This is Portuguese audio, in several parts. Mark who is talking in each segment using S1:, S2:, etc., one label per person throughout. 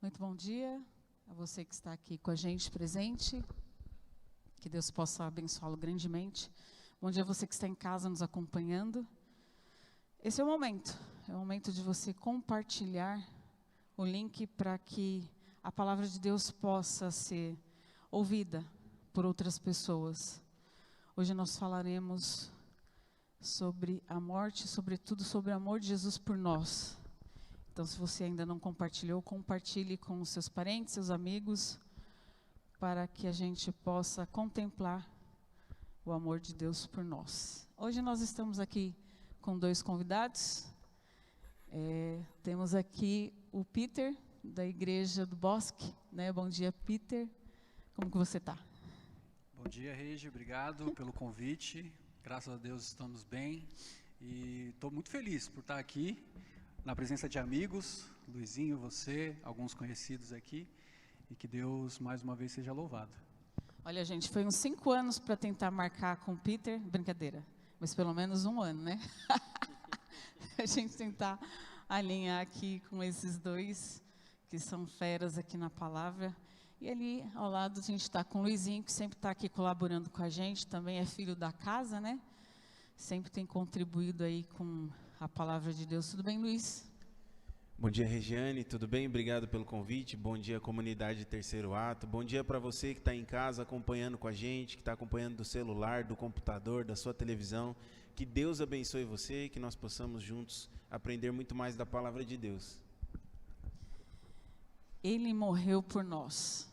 S1: Muito bom dia a você que está aqui com a gente presente. Que Deus possa abençoá-lo grandemente. Bom dia a você que está em casa nos acompanhando. Esse é o momento de você compartilhar o link para que a palavra de Deus possa ser ouvida por outras pessoas. Hoje nós falaremos sobre a morte, sobretudo sobre o amor de Jesus por nós. Então, se você ainda não compartilhou, compartilhe com os seus parentes, seus amigos, para que a gente possa contemplar o amor de Deus por nós. Hoje nós estamos aqui com dois convidados. Temos aqui o Peter, da Igreja do Bosque, né? Bom dia, Peter. Como que você está?
S2: Bom dia, Regi. Obrigado pelo convite. Graças a Deus estamos bem. E estou muito feliz por estar aqui, na presença de amigos, Luizinho, você, alguns conhecidos aqui. E que Deus, mais uma vez, seja louvado.
S1: Olha, gente, foi uns 5 anos para tentar marcar com o Peter. Brincadeira, mas pelo menos 1 ano, né? A gente tentar alinhar aqui com esses dois, que são feras aqui na palavra. E ali, ao lado, a gente está com o Luizinho, que sempre está aqui colaborando com a gente. Também é filho da casa, né? Sempre tem contribuído aí com a palavra de Deus. Tudo bem, Luiz?
S3: Bom dia, Regiane, tudo bem? Obrigado pelo convite. Bom dia, comunidade Terceiro Ato. Bom dia para você que está em casa acompanhando com a gente, que está acompanhando do celular, do computador, da sua televisão. Que Deus abençoe você e que nós possamos juntos aprender muito mais da palavra de Deus.
S1: Ele morreu por nós.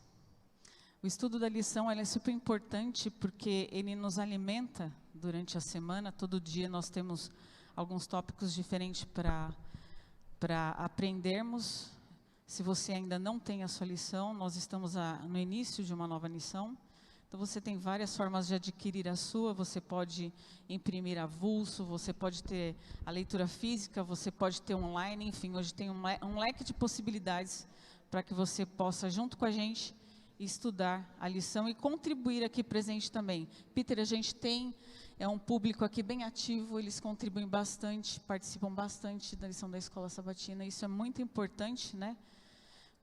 S1: O estudo da lição é super importante porque ele nos alimenta durante a semana. Todo dia nós temos alguns tópicos diferentes para aprendermos. Se você ainda não tem a sua lição, nós estamos no início de uma nova lição. Então você tem várias formas de adquirir a sua. Você pode imprimir avulso, você pode ter a leitura física, você pode ter online, enfim, hoje tem um leque de possibilidades para que você possa, junto com a gente, estudar a lição e contribuir aqui presente também. Peter, a gente tem um público aqui bem ativo, eles contribuem bastante, participam bastante da lição da Escola Sabatina, isso é muito importante, né?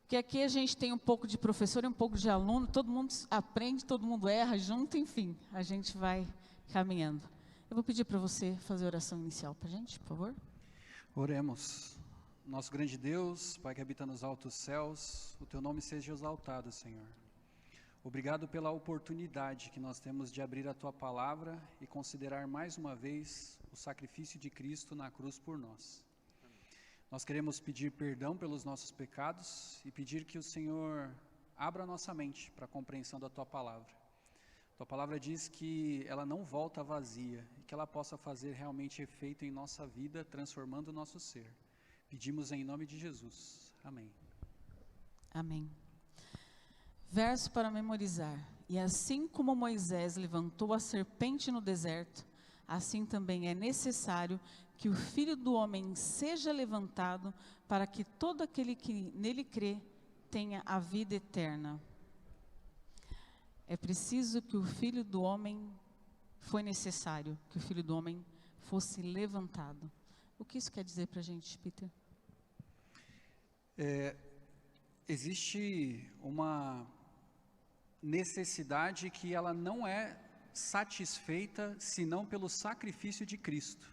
S1: Porque aqui a gente tem um pouco de professor e um pouco de aluno, todo mundo aprende, todo mundo erra junto, enfim, a gente vai caminhando. Eu vou pedir para você fazer a oração inicial para a gente, por favor.
S2: Oremos. Nosso grande Deus, Pai que habita nos altos céus, o Teu nome seja exaltado, Senhor. Obrigado pela oportunidade que nós temos de abrir a Tua palavra e considerar mais uma vez o sacrifício de Cristo na cruz por nós. Nós queremos pedir perdão pelos nossos pecados e pedir que o Senhor abra a nossa mente para a compreensão da Tua palavra. Tua palavra diz que ela não volta vazia e que ela possa fazer realmente efeito em nossa vida, transformando o nosso ser. Pedimos em nome de Jesus. Amém.
S1: Amém. Verso para memorizar. E assim como Moisés levantou a serpente no deserto, assim também é necessário que o Filho do Homem seja levantado, para que todo aquele que nele crê tenha a vida eterna. É preciso que o Filho do Homem, foi necessário que o Filho do Homem fosse levantado. O que isso quer dizer para a gente, Peter?
S2: Existe uma necessidade que ela não é satisfeita senão pelo sacrifício de Cristo.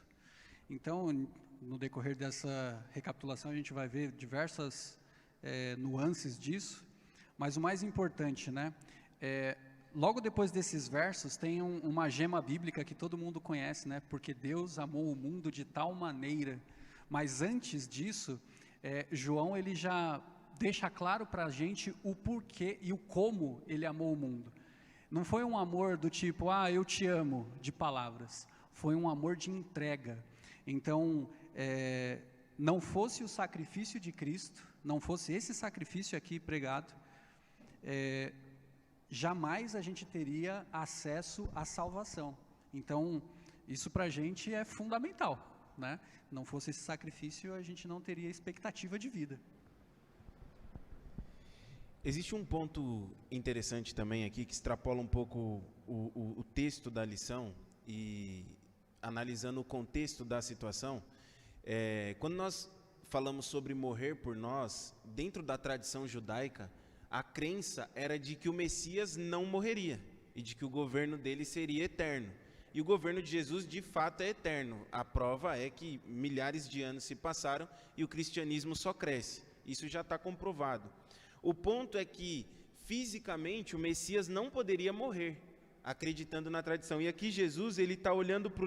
S2: Então, no decorrer dessa recapitulação, a gente vai ver diversas nuances disso, mas o mais importante, né? Logo depois desses versos, tem uma gema bíblica que todo mundo conhece, né? Porque Deus amou o mundo de tal maneira. Mas antes disso, João ele já deixa claro para a gente o porquê e o como ele amou o mundo. Não foi um amor do tipo, eu te amo, de palavras. Foi um amor de entrega. Então, não fosse o sacrifício de Cristo, não fosse esse sacrifício aqui pregado, jamais a gente teria acesso à salvação. Então, isso para a gente é fundamental, né? Não fosse esse sacrifício, a gente não teria expectativa de vida.
S3: Existe um ponto interessante também aqui, que extrapola um pouco o texto da lição, e analisando o contexto da situação, quando nós falamos sobre morrer por nós, dentro da tradição judaica, a crença era de que o Messias não morreria e de que o governo dele seria eterno. E o governo de Jesus, de fato, é eterno. A prova é que milhares de anos se passaram e o cristianismo só cresce. Isso já está comprovado. O ponto é que, fisicamente, o Messias não poderia morrer, acreditando na tradição. E aqui Jesus está olhando para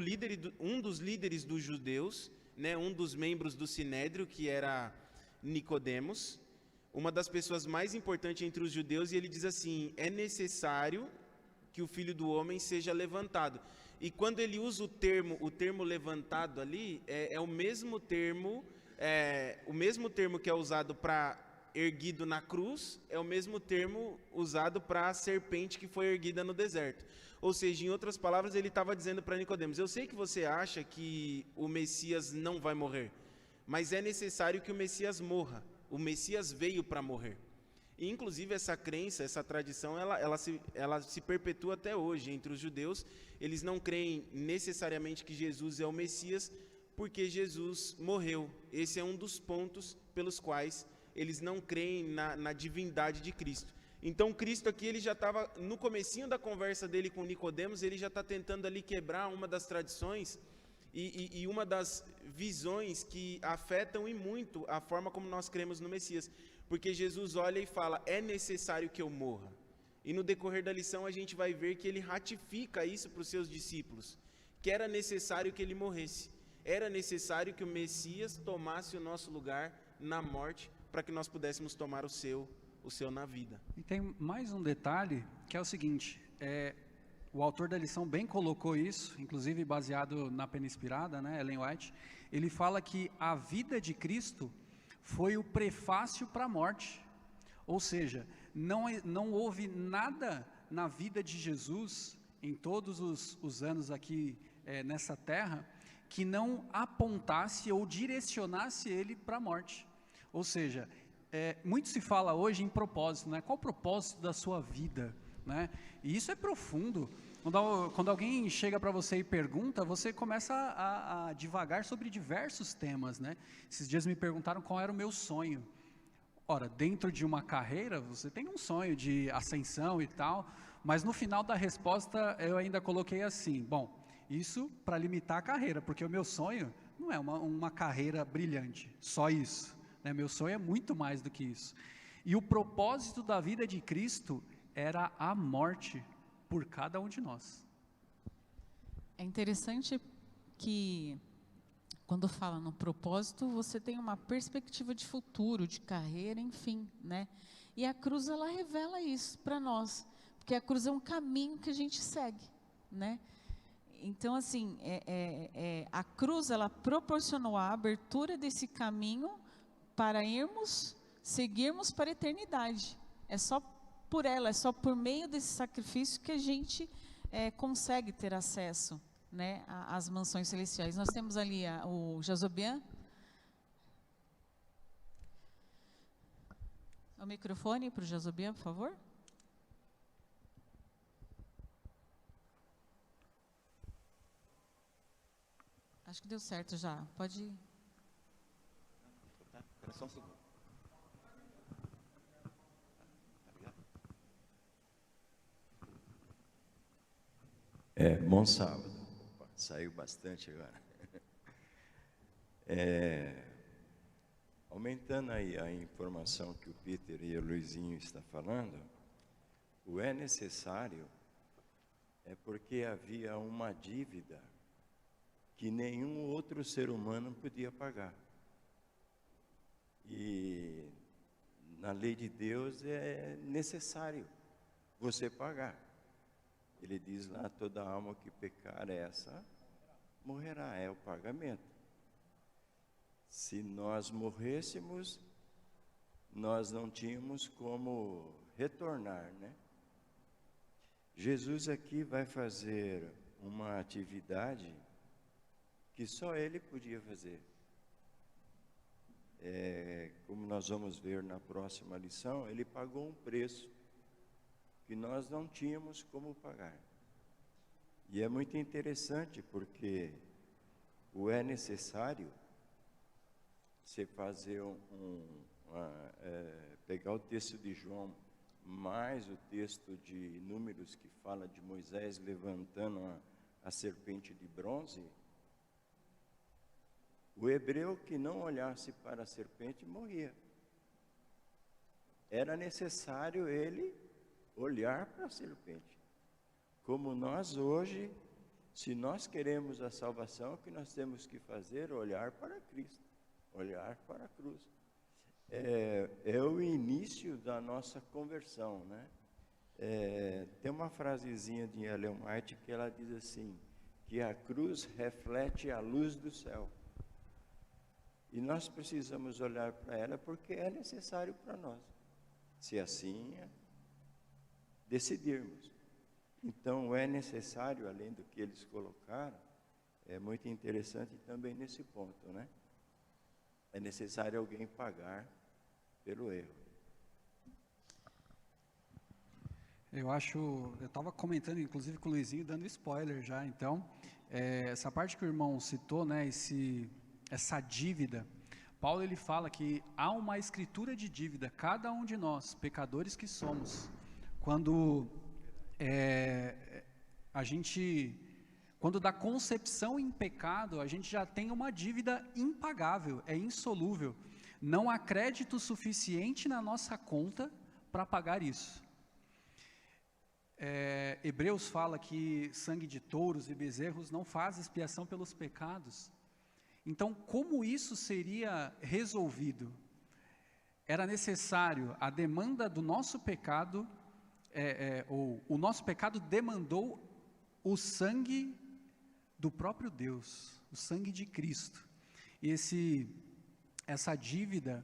S3: um dos líderes dos judeus, né, um dos membros do Sinédrio, que era Nicodemos, uma das pessoas mais importantes entre os judeus, e ele diz assim: é necessário que o Filho do Homem seja levantado. E quando ele usa o termo levantado ali, é o mesmo termo que é usado para erguido na cruz, é o mesmo termo usado para a serpente que foi erguida no deserto. Ou seja, em outras palavras, ele estava dizendo para Nicodemos: eu sei que você acha que o Messias não vai morrer, mas é necessário que o Messias morra. O Messias veio para morrer. E, inclusive, essa crença, essa tradição, ela se perpetua até hoje entre os judeus. Eles não creem necessariamente que Jesus é o Messias, porque Jesus morreu. Esse é um dos pontos pelos quais eles não creem na divindade de Cristo. Então, Cristo aqui, ele já estava, no comecinho da conversa dele com Nicodemos, ele já está tentando ali quebrar uma das tradições e uma das visões que afetam e muito a forma como nós cremos no Messias. Porque Jesus olha e fala: é necessário que eu morra. E no decorrer da lição a gente vai ver que ele ratifica isso para os seus discípulos, que era necessário que ele morresse. Era necessário que o Messias tomasse o nosso lugar na morte, para que nós pudéssemos tomar o seu na vida.
S2: E tem mais um detalhe, que é o seguinte: o autor da lição bem colocou isso, inclusive baseado na Pena Inspirada, né, Ellen White. Ele fala que a vida de Cristo foi o prefácio para a morte. Ou seja, não houve nada na vida de Jesus, em todos os anos aqui nessa terra, que não apontasse ou direcionasse ele para a morte. Ou seja, muito se fala hoje em propósito, né? Qual o propósito da sua vida, né? E isso é profundo. Quando alguém chega para você e pergunta, você começa a divagar sobre diversos temas, né? Esses dias me perguntaram qual era o meu sonho. Ora, dentro de uma carreira, você tem um sonho de ascensão e tal, mas no final da resposta eu ainda coloquei assim: bom, isso para limitar a carreira, porque o meu sonho não é uma carreira brilhante, só isso. Meu sonho é muito mais do que isso. E o propósito da vida de Cristo era a morte por cada um de nós.
S1: É interessante que, quando fala no propósito, você tem uma perspectiva de futuro, de carreira, enfim, né? E a cruz, ela revela isso para nós, porque a cruz é um caminho que a gente segue, né? Então, assim, a cruz, ela proporcionou a abertura desse caminho para seguirmos para a eternidade. É só por ela, é só por meio desse sacrifício que a gente consegue ter acesso, né, às mansões celestiais. Nós temos ali o Jazobian. O microfone para o Jazobian, por favor. Acho que deu certo já. Pode ir.
S4: Só um segundo. Bom sábado. Opa, saiu bastante agora. Aumentando aí a informação que o Peter e o Luizinho estão falando, o é necessário é porque havia uma dívida que nenhum outro ser humano podia pagar. E na lei de Deus é necessário você pagar. Ele diz lá: toda alma que pecar, essa morrerá, é o pagamento. Se nós morrêssemos, nós não tínhamos como retornar, né? Jesus aqui vai fazer uma atividade que só ele podia fazer. Como nós vamos ver na próxima lição, ele pagou um preço que nós não tínhamos como pagar. E é muito interessante porque o é necessário você fazer pegar o texto de João, mais o texto de Números que fala de Moisés levantando a serpente de bronze, o hebreu que não olhasse para a serpente morria. Era necessário ele olhar para a serpente. Como nós hoje, se nós queremos a salvação, o que nós temos que fazer? Olhar para Cristo, olhar para a cruz. É o início da nossa conversão, né? Tem uma frasezinha de Ellen White que ela diz assim, que a cruz reflete a luz do céu. E nós precisamos olhar para ela porque é necessário para nós, se assim decidirmos. Então é necessário, além do que eles colocaram, é muito interessante também nesse ponto, né? É necessário alguém pagar pelo erro.
S2: Eu estava comentando, inclusive, com o Luizinho, dando spoiler já, então, essa parte que o irmão citou, né, essa dívida, Paulo ele fala que há uma escritura de dívida, cada um de nós, pecadores que somos, quando quando da concepção em pecado, a gente já tem uma dívida impagável, é insolúvel, não há crédito suficiente na nossa conta para pagar isso. Hebreus fala que sangue de touros e bezerros não faz expiação pelos pecados. Então, como isso seria resolvido? Era necessário, a demanda do nosso pecado, o nosso pecado demandou o sangue do próprio Deus, o sangue de Cristo. E essa dívida,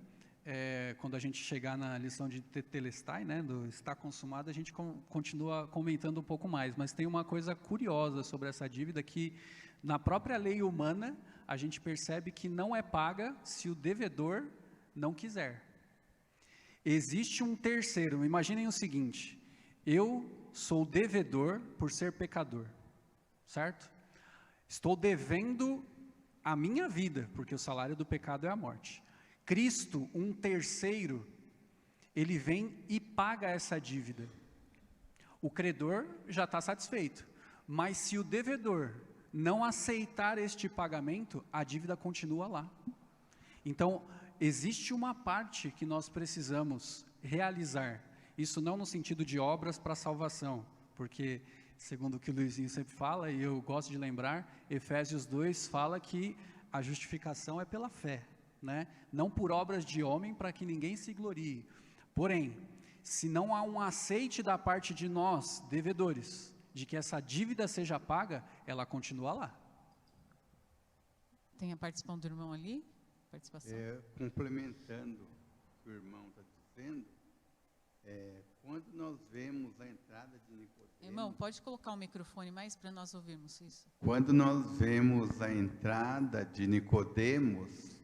S2: quando a gente chegar na lição de Tetelestai, né, do está consumado, a gente continua comentando um pouco mais, mas tem uma coisa curiosa sobre essa dívida que, na própria lei humana, a gente percebe que não é paga se o devedor não quiser. Existe um terceiro, imaginem o seguinte, eu sou devedor por ser pecador, certo? Estou devendo a minha vida, porque o salário do pecado é a morte. Cristo, um terceiro, ele vem e paga essa dívida. O credor já está satisfeito, mas se o devedor não aceitar este pagamento, a dívida continua lá. Então, existe uma parte que nós precisamos realizar, isso não no sentido de obras para salvação, porque, segundo o que o Luizinho sempre fala, e eu gosto de lembrar, Efésios 2 fala que a justificação é pela fé, né? Não por obras de homem para que ninguém se glorie. Porém, se não há um aceite da parte de nós, devedores, de que essa dívida seja paga, ela continua lá.
S1: Tem a participação do irmão ali? Participação.
S5: Complementando o que o irmão está dizendo, quando nós vemos a entrada de Nicodemos...
S1: Irmão, pode colocar o microfone mais para nós ouvirmos isso.
S5: Quando nós vemos a entrada de Nicodemos,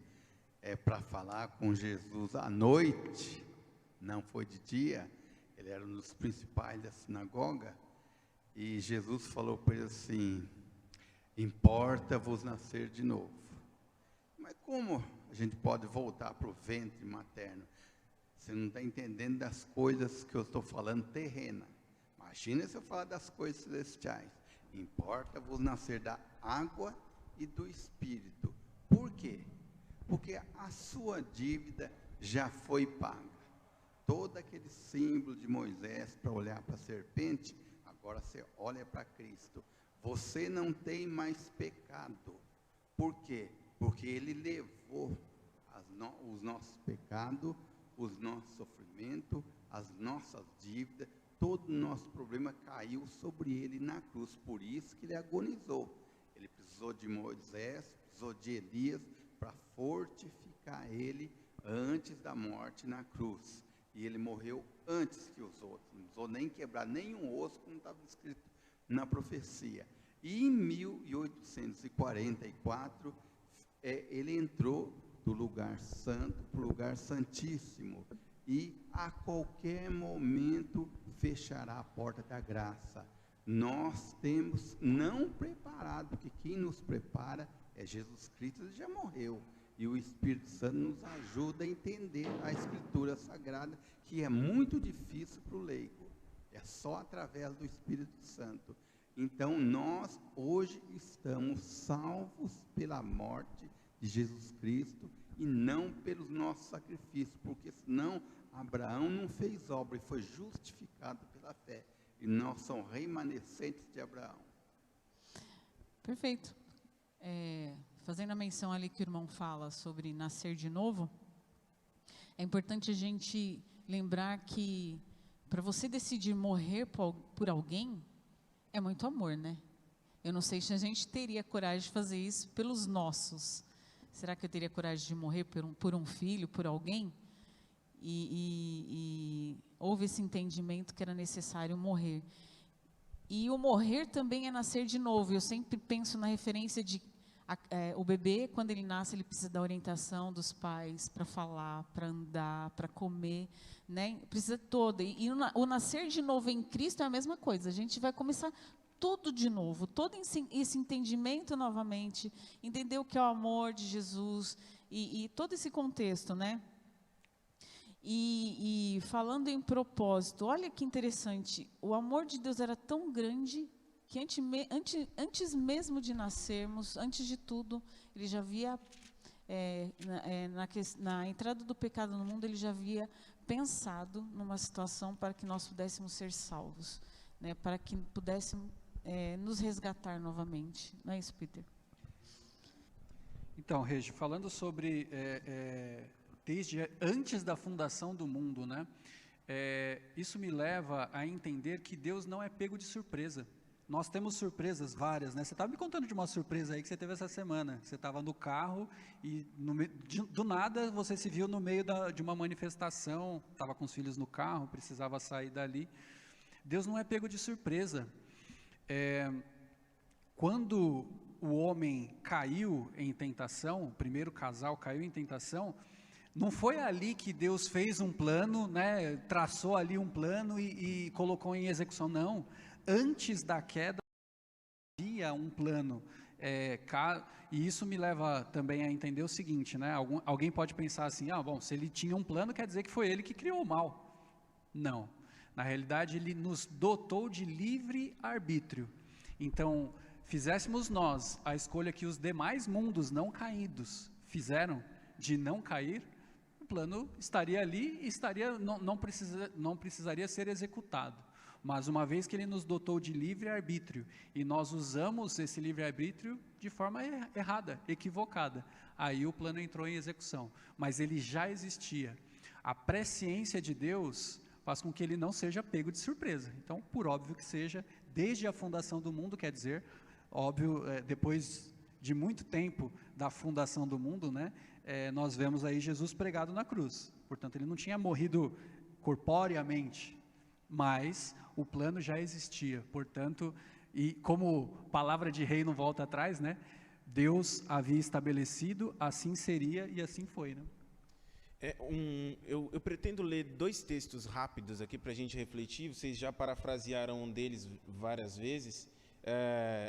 S5: para falar com Jesus à noite, não foi de dia, ele era um dos principais da sinagoga, e Jesus falou para ele assim, importa-vos nascer de novo. Mas como a gente pode voltar para o ventre materno? Você não está entendendo das coisas que eu estou falando terrena. Imagina se eu falar das coisas celestiais. Importa-vos nascer da água e do Espírito. Por quê? Porque a sua dívida já foi paga. Todo aquele símbolo de Moisés para olhar para a serpente, agora você olha para Cristo. Você não tem mais pecado. Por quê? Porque Ele levou os nossos pecados, os nossos sofrimentos, as nossas dívidas, todo o nosso problema caiu sobre Ele na cruz. Por isso que Ele agonizou. Ele precisou de Moisés, precisou de Elias, para fortificar Ele antes da morte na cruz. E Ele morreu antes que os outros, não precisou nem quebrar nenhum osso, como estava escrito na profecia. E em 1844, Ele entrou do lugar santo para o lugar santíssimo, e a qualquer momento fechará a porta da graça. Nós temos não preparado, porque quem nos prepara é Jesus Cristo. Ele já morreu, E o Espírito Santo nos ajuda a entender a Escritura Sagrada, que é muito difícil para o leigo. É só através do Espírito Santo. Então, nós hoje estamos salvos pela morte de Jesus Cristo e não pelos nossos sacrifícios, porque senão Abraão não fez obra e foi justificado pela fé. E nós somos remanescentes de Abraão.
S1: Perfeito. Fazendo a menção ali que o irmão fala sobre nascer de novo, é importante a gente lembrar que para você decidir morrer por alguém, é muito amor, né? Eu não sei se a gente teria coragem de fazer isso pelos nossos. Será que eu teria coragem de morrer por um filho, por alguém? E houve esse entendimento que era necessário morrer. E o morrer também é nascer de novo. Eu sempre penso na referência de o bebê, quando ele nasce, ele precisa da orientação dos pais para falar, para andar, para comer, né? Precisa todo. E o nascer de novo em Cristo é a mesma coisa. A gente vai começar tudo de novo, todo esse entendimento novamente, entender o que é o amor de Jesus e todo esse contexto, né? E falando em propósito, olha que interessante, o amor de Deus era tão grande que antes mesmo de nascermos, antes de tudo, ele já havia, na entrada do pecado no mundo, ele já havia pensado numa situação para que nós pudéssemos ser salvos, né, para que pudéssemos nos resgatar novamente. Não é isso, Peter?
S2: Então, Regi, falando sobre desde antes da fundação do mundo, né? Isso me leva a entender que Deus não é pego de surpresa. Nós temos surpresas várias, né? Você estava me contando de uma surpresa aí que você teve essa semana. Você estava no carro e do nada você se viu no meio de uma manifestação, estava com os filhos no carro, precisava sair dali. Deus não é pego de surpresa. Quando o homem caiu em tentação, o primeiro casal caiu em tentação, não foi ali que Deus fez um plano, né, traçou ali um plano e colocou em execução, não. Antes da queda havia um plano, e isso me leva também a entender o seguinte, né, alguém pode pensar assim, bom, se ele tinha um plano, quer dizer que foi ele que criou o mal. Não, na realidade ele nos dotou de livre arbítrio. Então, fizéssemos nós a escolha que os demais mundos não caídos fizeram de não cair, o plano estaria ali e não precisaria ser executado. Mas uma vez que ele nos dotou de livre-arbítrio e nós usamos esse livre-arbítrio de forma errada, equivocada, aí o plano entrou em execução. Mas ele já existia. A presciência de Deus faz com que ele não seja pego de surpresa. Então, por óbvio que seja, desde a fundação do mundo, quer dizer, óbvio, depois de muito tempo da fundação do mundo, né, nós vemos aí Jesus pregado na cruz. Portanto, ele não tinha morrido corporeamente, mas o plano já existia. Portanto, e como palavra de rei não volta atrás, né, Deus havia estabelecido, assim seria e assim foi, né?
S3: Eu pretendo ler 2 textos rápidos aqui para a gente refletir. Vocês já parafrasearam um deles várias vezes.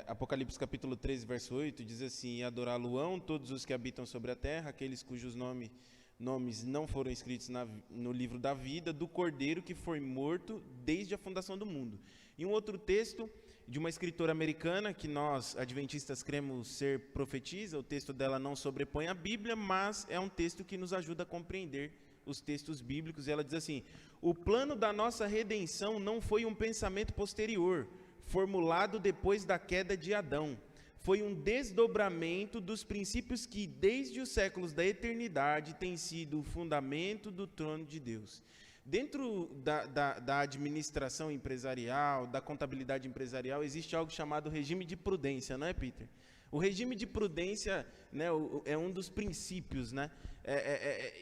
S3: Apocalipse capítulo 13, verso 8, diz assim: e adorá-lo-ão todos os que habitam sobre a terra, aqueles cujos nomes não foram escritos no livro da vida do Cordeiro que foi morto desde a fundação do mundo. E um outro texto de uma escritora americana, que nós, adventistas, cremos ser profetisa. O texto dela não sobrepõe a Bíblia, mas é um texto que nos ajuda a compreender os textos bíblicos. E ela diz assim: o plano da nossa redenção não foi um pensamento posterior, formulado depois da queda de Adão. Foi um desdobramento dos princípios que, desde os séculos da eternidade, tem sido o fundamento do trono de Deus. Dentro da administração empresarial, da contabilidade empresarial, existe algo chamado regime de prudência, não é, Peter? O regime de prudência, né, é um dos princípios, né?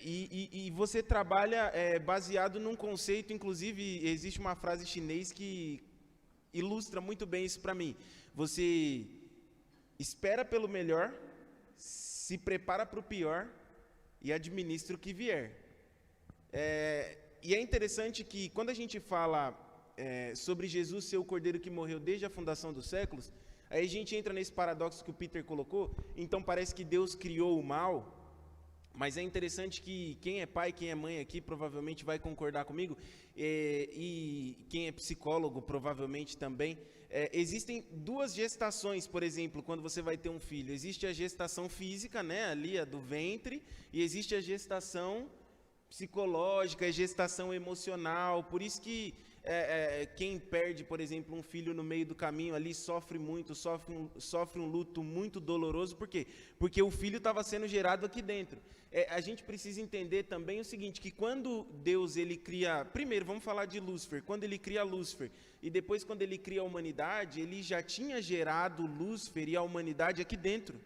S3: E você trabalha baseado num conceito, inclusive existe uma frase chinês que ilustra muito bem isso para mim. Você espera pelo melhor, se prepara para o pior e administra o que vier. E é interessante que quando a gente fala sobre Jesus ser o Cordeiro que morreu desde a fundação dos séculos, aí a gente entra nesse paradoxo que o Peter colocou. Então parece que Deus criou o mal, Mas é interessante que quem é pai, quem é mãe aqui provavelmente vai concordar comigo, e quem é psicólogo provavelmente também. Existem duas gestações, por exemplo, quando você vai ter um filho. Existe a gestação física, né, ali a do ventre, e existe a gestação psicológica, a gestação emocional. Por isso que quem perde, por exemplo, um filho no meio do caminho ali sofre muito, sofre um luto muito doloroso. Por quê? Porque o filho estava sendo gerado aqui dentro. A gente precisa entender também o seguinte, que quando Deus ele cria, primeiro vamos falar de Lúcifer, quando ele cria Lúcifer e depois quando ele cria a humanidade, ele já tinha gerado Lúcifer e a humanidade aqui dentro.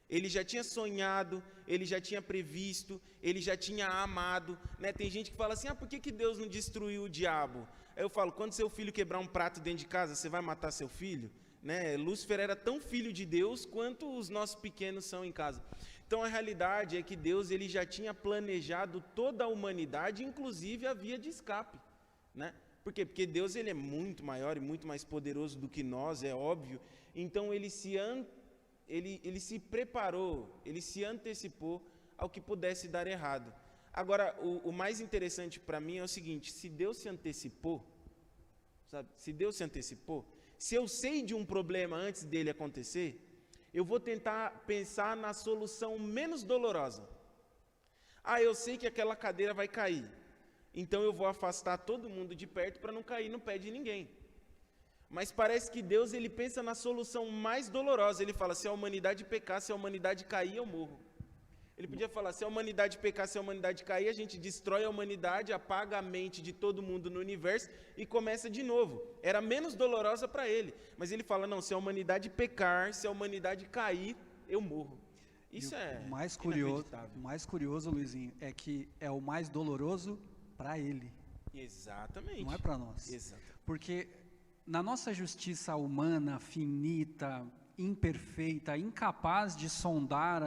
S3: Ele já tinha sonhado, ele já tinha previsto, ele já tinha amado, né? Tem gente que fala assim, por que Deus não destruiu o diabo? Aí eu falo, quando seu filho quebrar um prato dentro de casa, você vai matar seu filho? Né? Lúcifer era tão filho de Deus quanto os nossos pequenos são em casa. Então a realidade é que Deus ele já tinha planejado toda a humanidade, inclusive a via de escape, né? Por quê? Porque Deus ele é muito maior e muito mais poderoso do que nós, é óbvio. Então ele se preparou, ele se antecipou ao que pudesse dar errado. Agora, o mais interessante para mim é o seguinte, se Deus se antecipou, sabe? Se Deus se antecipou, se eu sei de um problema antes dele acontecer, eu vou tentar pensar na solução menos dolorosa. Eu sei que aquela cadeira vai cair, então eu vou afastar todo mundo de perto para não cair no pé de ninguém. Mas parece que Deus ele pensa na solução mais dolorosa. Ele fala, se a humanidade pecar, se a humanidade cair, eu morro. Ele podia falar, se a humanidade pecar, se a humanidade cair, a gente destrói a humanidade, apaga a mente de todo mundo no universo e começa de novo. Era menos dolorosa para ele. Mas ele fala, não, se a humanidade pecar, se a humanidade cair, eu morro. Isso é
S2: o mais curioso, Luizinho, é que é o mais doloroso para ele.
S3: Exatamente.
S2: Não é para nós.
S3: Exatamente.
S2: Porque na nossa justiça humana, finita, imperfeita, incapaz de sondar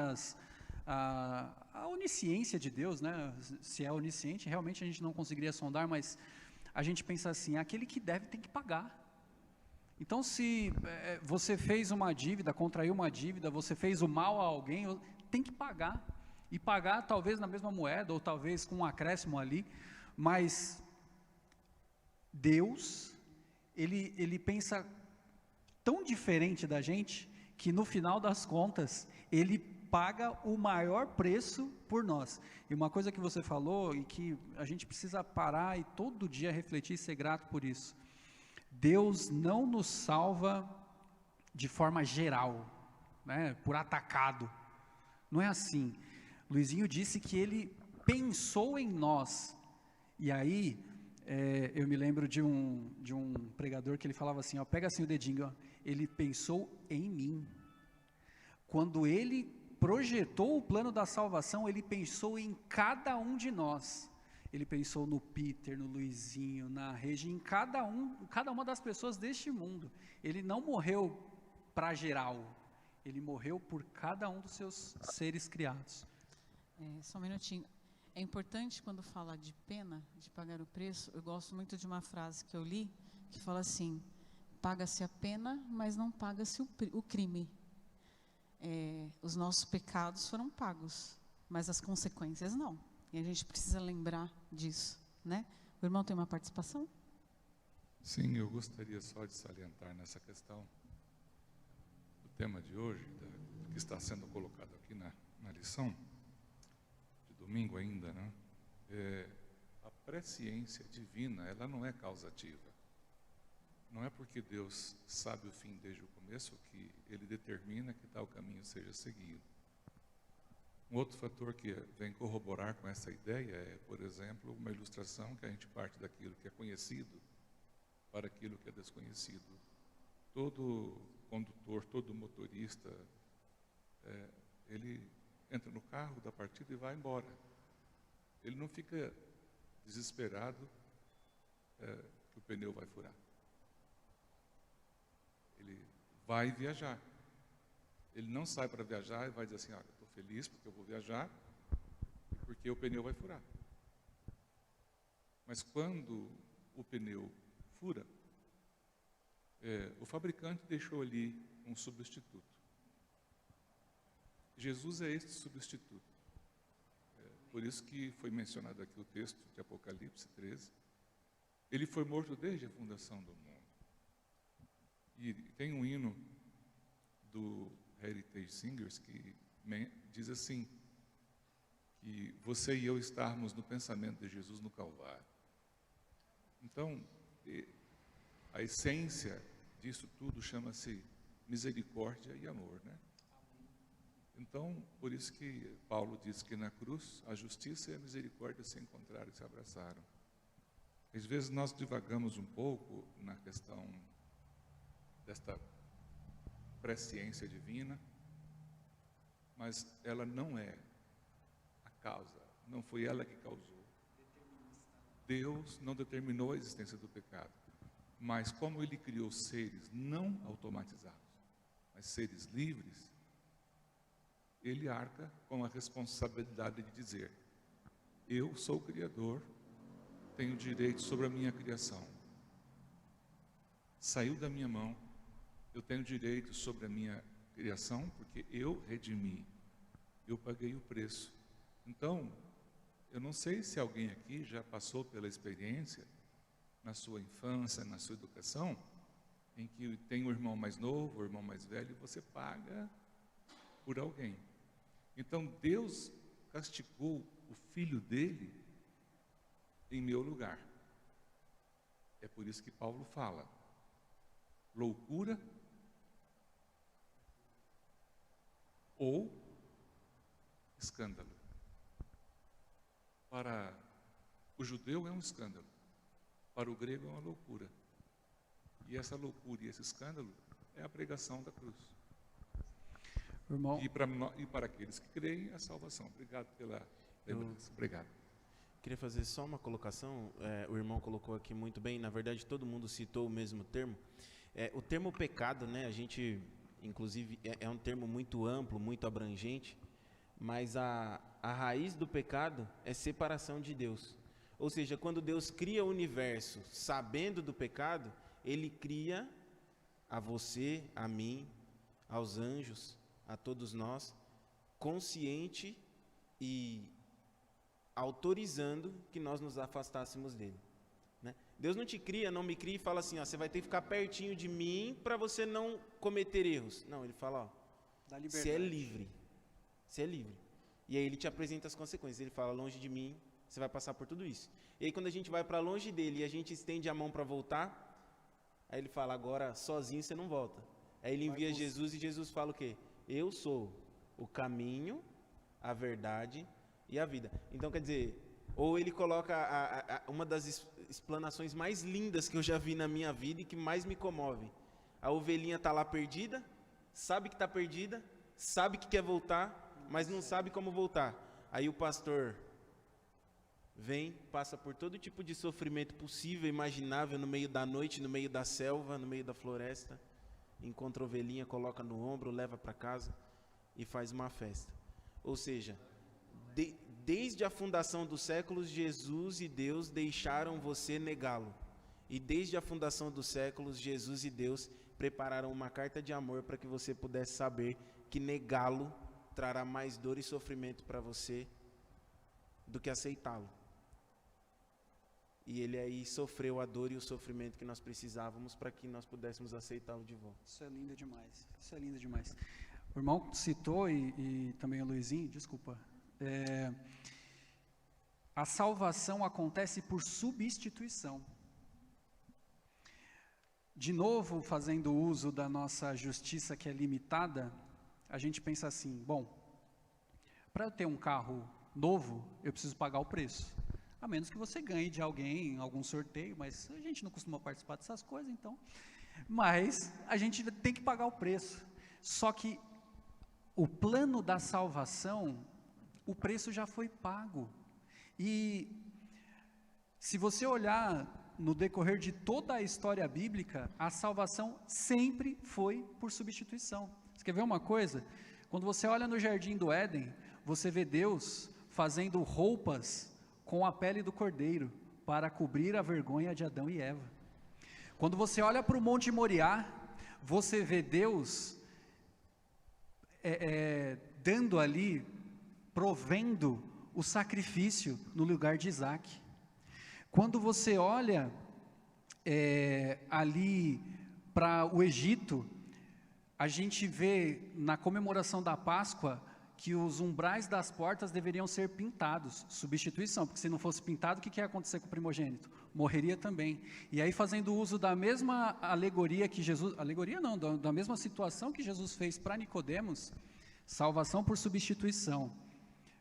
S2: a onisciência de Deus, né? Se é onisciente, realmente a gente não conseguiria sondar, mas a gente pensa assim, aquele que deve tem que pagar. Então, se você fez uma dívida, contraiu uma dívida, você fez o mal a alguém, tem que pagar. E pagar talvez na mesma moeda, ou talvez com um acréscimo ali, mas Deus, ele pensa tão diferente da gente, que no final das contas, ele paga o maior preço por nós. E uma coisa que você falou, e que a gente precisa parar e todo dia refletir e ser grato por isso. Deus não nos salva de forma geral, né, por atacado. Não é assim. Luizinho disse que ele pensou em nós. E aí, eu me lembro de um pregador que ele falava assim, pega assim o dedinho, ele pensou em mim. Quando ele projetou o plano da salvação, ele pensou em cada um de nós. Ele pensou no Peter, no Luizinho, na Regi, em cada uma das pessoas deste mundo. Ele não morreu para geral, ele morreu por cada um dos seus seres criados.
S1: Só um minutinho. É importante quando fala de pena, de pagar o preço, eu gosto muito de uma frase que eu li, que fala assim, paga-se a pena, mas não paga-se o crime. Os nossos pecados foram pagos, mas as consequências não. E a gente precisa lembrar disso, né? O irmão tem uma participação?
S6: Sim, eu gostaria só de salientar nessa questão do tema de hoje, que está sendo colocado aqui na lição, de domingo ainda, né? A presciência divina, ela não é causativa. Não é porque Deus sabe o fim desde o começo que Ele determina que tal caminho seja seguido. Um outro fator que vem corroborar com essa ideia é, por exemplo, uma ilustração que a gente parte daquilo que é conhecido para aquilo que é desconhecido. Todo condutor, todo motorista, ele entra no carro da partida e vai embora. Ele não fica desesperado que o pneu vai furar. Ele vai viajar. Ele não sai para viajar e vai dizer assim, estou feliz porque eu vou viajar e porque o pneu vai furar. Mas quando o pneu fura, o fabricante deixou ali um substituto. Jesus é este substituto. por isso que foi mencionado aqui o texto de Apocalipse 13. Ele foi morto desde a fundação do mundo. E tem um hino do Heritage Singers que diz assim, que você e eu estarmos no pensamento de Jesus no Calvário. Então, a essência disso tudo chama-se misericórdia e amor, né? Então, por isso que Paulo diz que na cruz a justiça e a misericórdia se encontraram e se abraçaram. Às vezes nós divagamos um pouco na questão desta presciência divina, mas ela não é a causa, não foi ela que causou. Deus não determinou a existência do pecado, mas como Ele criou seres não automatizados, mas seres livres, Ele arca com a responsabilidade de dizer, eu sou o Criador, tenho direito sobre a minha criação. Saiu da minha mão, eu tenho direito sobre a minha criação, porque eu redimi, eu paguei o preço. Então, eu não sei se alguém aqui já passou pela experiência, na sua infância, na sua educação, em que tem um irmão mais novo, um irmão mais velho, e você paga por alguém. Então, Deus castigou o filho dele em meu lugar. É por isso que Paulo fala, loucura ou escândalo. Para o judeu é um escândalo, para o grego é uma loucura. E essa loucura e esse escândalo é a pregação da cruz.
S2: Irmão,
S6: E para aqueles que creem, a salvação. Obrigado pela lembrança. Obrigado.
S3: Queria fazer só uma colocação, o irmão colocou aqui muito bem, na verdade todo mundo citou o mesmo termo. O termo pecado, né, a gente, inclusive, é um termo muito amplo, muito abrangente, mas a raiz do pecado é separação de Deus. Ou seja, quando Deus cria o universo sabendo do pecado, Ele cria a você, a mim, aos anjos, a todos nós, consciente e autorizando que nós nos afastássemos dele, né? Deus não te cria, não me cria e fala assim, ó, você vai ter que ficar pertinho de mim para você não cometer erros. Não, Ele fala, ó, você é livre, você é livre. E aí Ele te apresenta as consequências. Ele fala, longe de mim, você vai passar por tudo isso. E aí quando a gente vai para longe dele e a gente estende a mão para voltar, aí Ele fala, agora sozinho você não volta. Aí Ele envia Jesus e Jesus fala o quê? Eu sou o caminho, a verdade e a vida. Então, quer dizer, ou Ele coloca uma das explanações mais lindas que eu já vi na minha vida e que mais me comove. A ovelhinha está lá perdida, sabe que está perdida, sabe que quer voltar, mas não sabe como voltar. Aí o pastor vem, passa por todo tipo de sofrimento possível, imaginável, no meio da noite, no meio da selva, no meio da floresta, encontra a ovelhinha, coloca no ombro, leva para casa e faz uma festa. Ou seja, desde a fundação dos séculos, Jesus e Deus deixaram você negá-lo. E desde a fundação dos séculos, Jesus e Deus prepararam uma carta de amor para que você pudesse saber que negá-lo trará mais dor e sofrimento para você do que aceitá-lo. E Ele aí sofreu a dor e o sofrimento que nós precisávamos para que nós pudéssemos aceitá-lo de volta.
S2: isso é lindo demais, isso é lindo demais. O irmão citou, e também o Luizinho, desculpa, a salvação acontece por substituição. De novo, fazendo uso da nossa justiça que é limitada, a gente pensa assim, bom, para eu ter um carro novo, eu preciso pagar o preço. A menos que você ganhe de alguém, algum sorteio, mas a gente não costuma participar dessas coisas, então. Mas a gente tem que pagar o preço. Só que o plano da salvação, o preço já foi pago. E se você olhar no decorrer de toda a história bíblica, a salvação sempre foi por substituição. Você quer ver uma coisa? Quando você olha no Jardim do Éden, você vê Deus fazendo roupas com a pele do cordeiro, para cobrir a vergonha de Adão e Eva. Quando você olha para o Monte Moriá, você vê Deus dando ali, provendo o sacrifício no lugar de Isaac. Quando você olha ali para o Egito, a gente vê na comemoração da Páscoa que os umbrais das portas deveriam ser pintados, substituição, porque se não fosse pintado, o que ia acontecer com o primogênito? Morreria também. E aí, fazendo uso da mesma alegoria que Jesus, alegoria não, da mesma situação que Jesus fez para Nicodemos, salvação por substituição.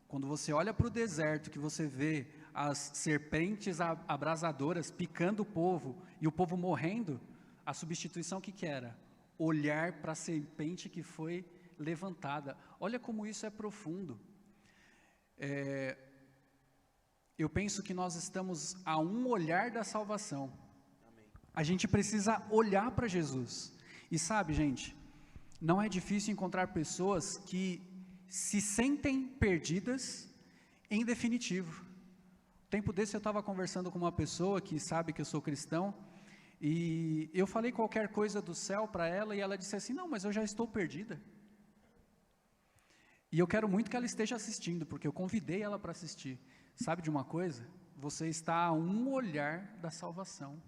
S2: Quando você olha para o deserto, que você vê as serpentes abrasadoras picando o povo, e o povo morrendo, a substituição o que era? Olhar para a serpente que foi levantada. Olha como isso é profundo. Eu penso que nós estamos a um olhar da salvação. Amém. A gente precisa olhar para Jesus. E sabe, gente, não é difícil encontrar pessoas que se sentem perdidas em definitivo. Tempo desse eu estava conversando com uma pessoa que sabe que eu sou cristão, e eu falei qualquer coisa do céu para ela, e ela disse assim, não, mas eu já estou perdida. E eu quero muito que ela esteja assistindo, porque eu convidei ela para assistir. Sabe de uma coisa? Você está a um olhar da salvação.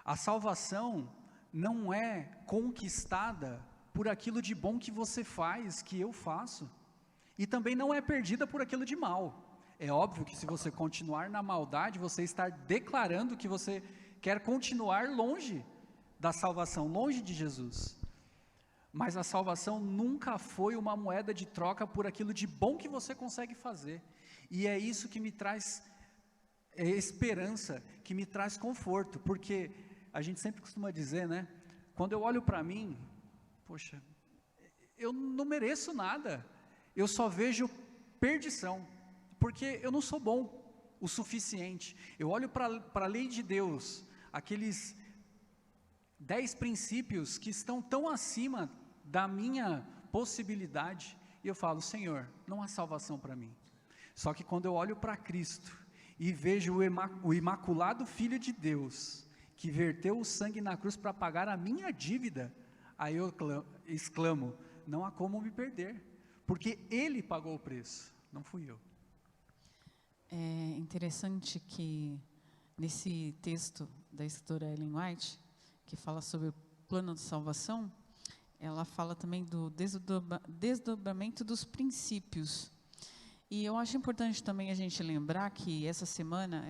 S2: A salvação não é conquistada por aquilo de bom que você faz, que eu faço. E também não é perdida por aquilo de mal. É óbvio que se você continuar na maldade, você está declarando que você quer continuar longe da salvação, longe de Jesus. Mas a salvação nunca foi uma moeda de troca por aquilo de bom que você consegue fazer. E é isso que me traz esperança, que me traz conforto, porque a gente sempre costuma dizer, né? Quando eu olho para mim, poxa, eu não mereço nada, eu só vejo perdição, porque eu não sou bom o suficiente. Eu olho para a lei de Deus, aqueles 10 princípios que estão tão acima da minha possibilidade, e eu falo, Senhor, não há salvação para mim. Só que quando eu olho para Cristo e vejo o imaculado Filho de Deus, que verteu o sangue na cruz para pagar a minha dívida, aí eu exclamo, não há como me perder, porque Ele pagou o preço, não fui eu.
S1: É interessante que nesse texto da escritora Ellen White, que fala sobre o plano de salvação, ela fala também do desdobramento dos princípios. E eu acho importante também a gente lembrar que essa semana,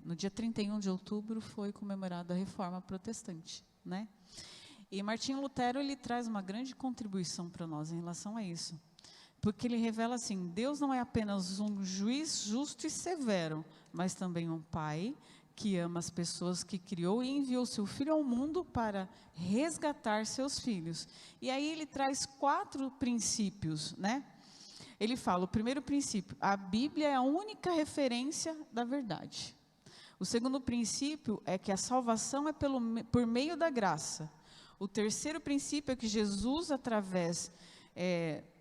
S1: no dia 31 de outubro, foi comemorada a Reforma Protestante, né? E Martinho Lutero, ele traz uma grande contribuição para nós em relação a isso. Porque ele revela assim, Deus não é apenas um juiz justo e severo, mas também um pai que ama as pessoas que criou e enviou seu filho ao mundo para resgatar seus filhos. E aí ele traz 4 princípios, né? Ele fala, o primeiro princípio, a Bíblia é a única referência da verdade. O segundo princípio é que a salvação é por meio da graça. O terceiro princípio é que Jesus, através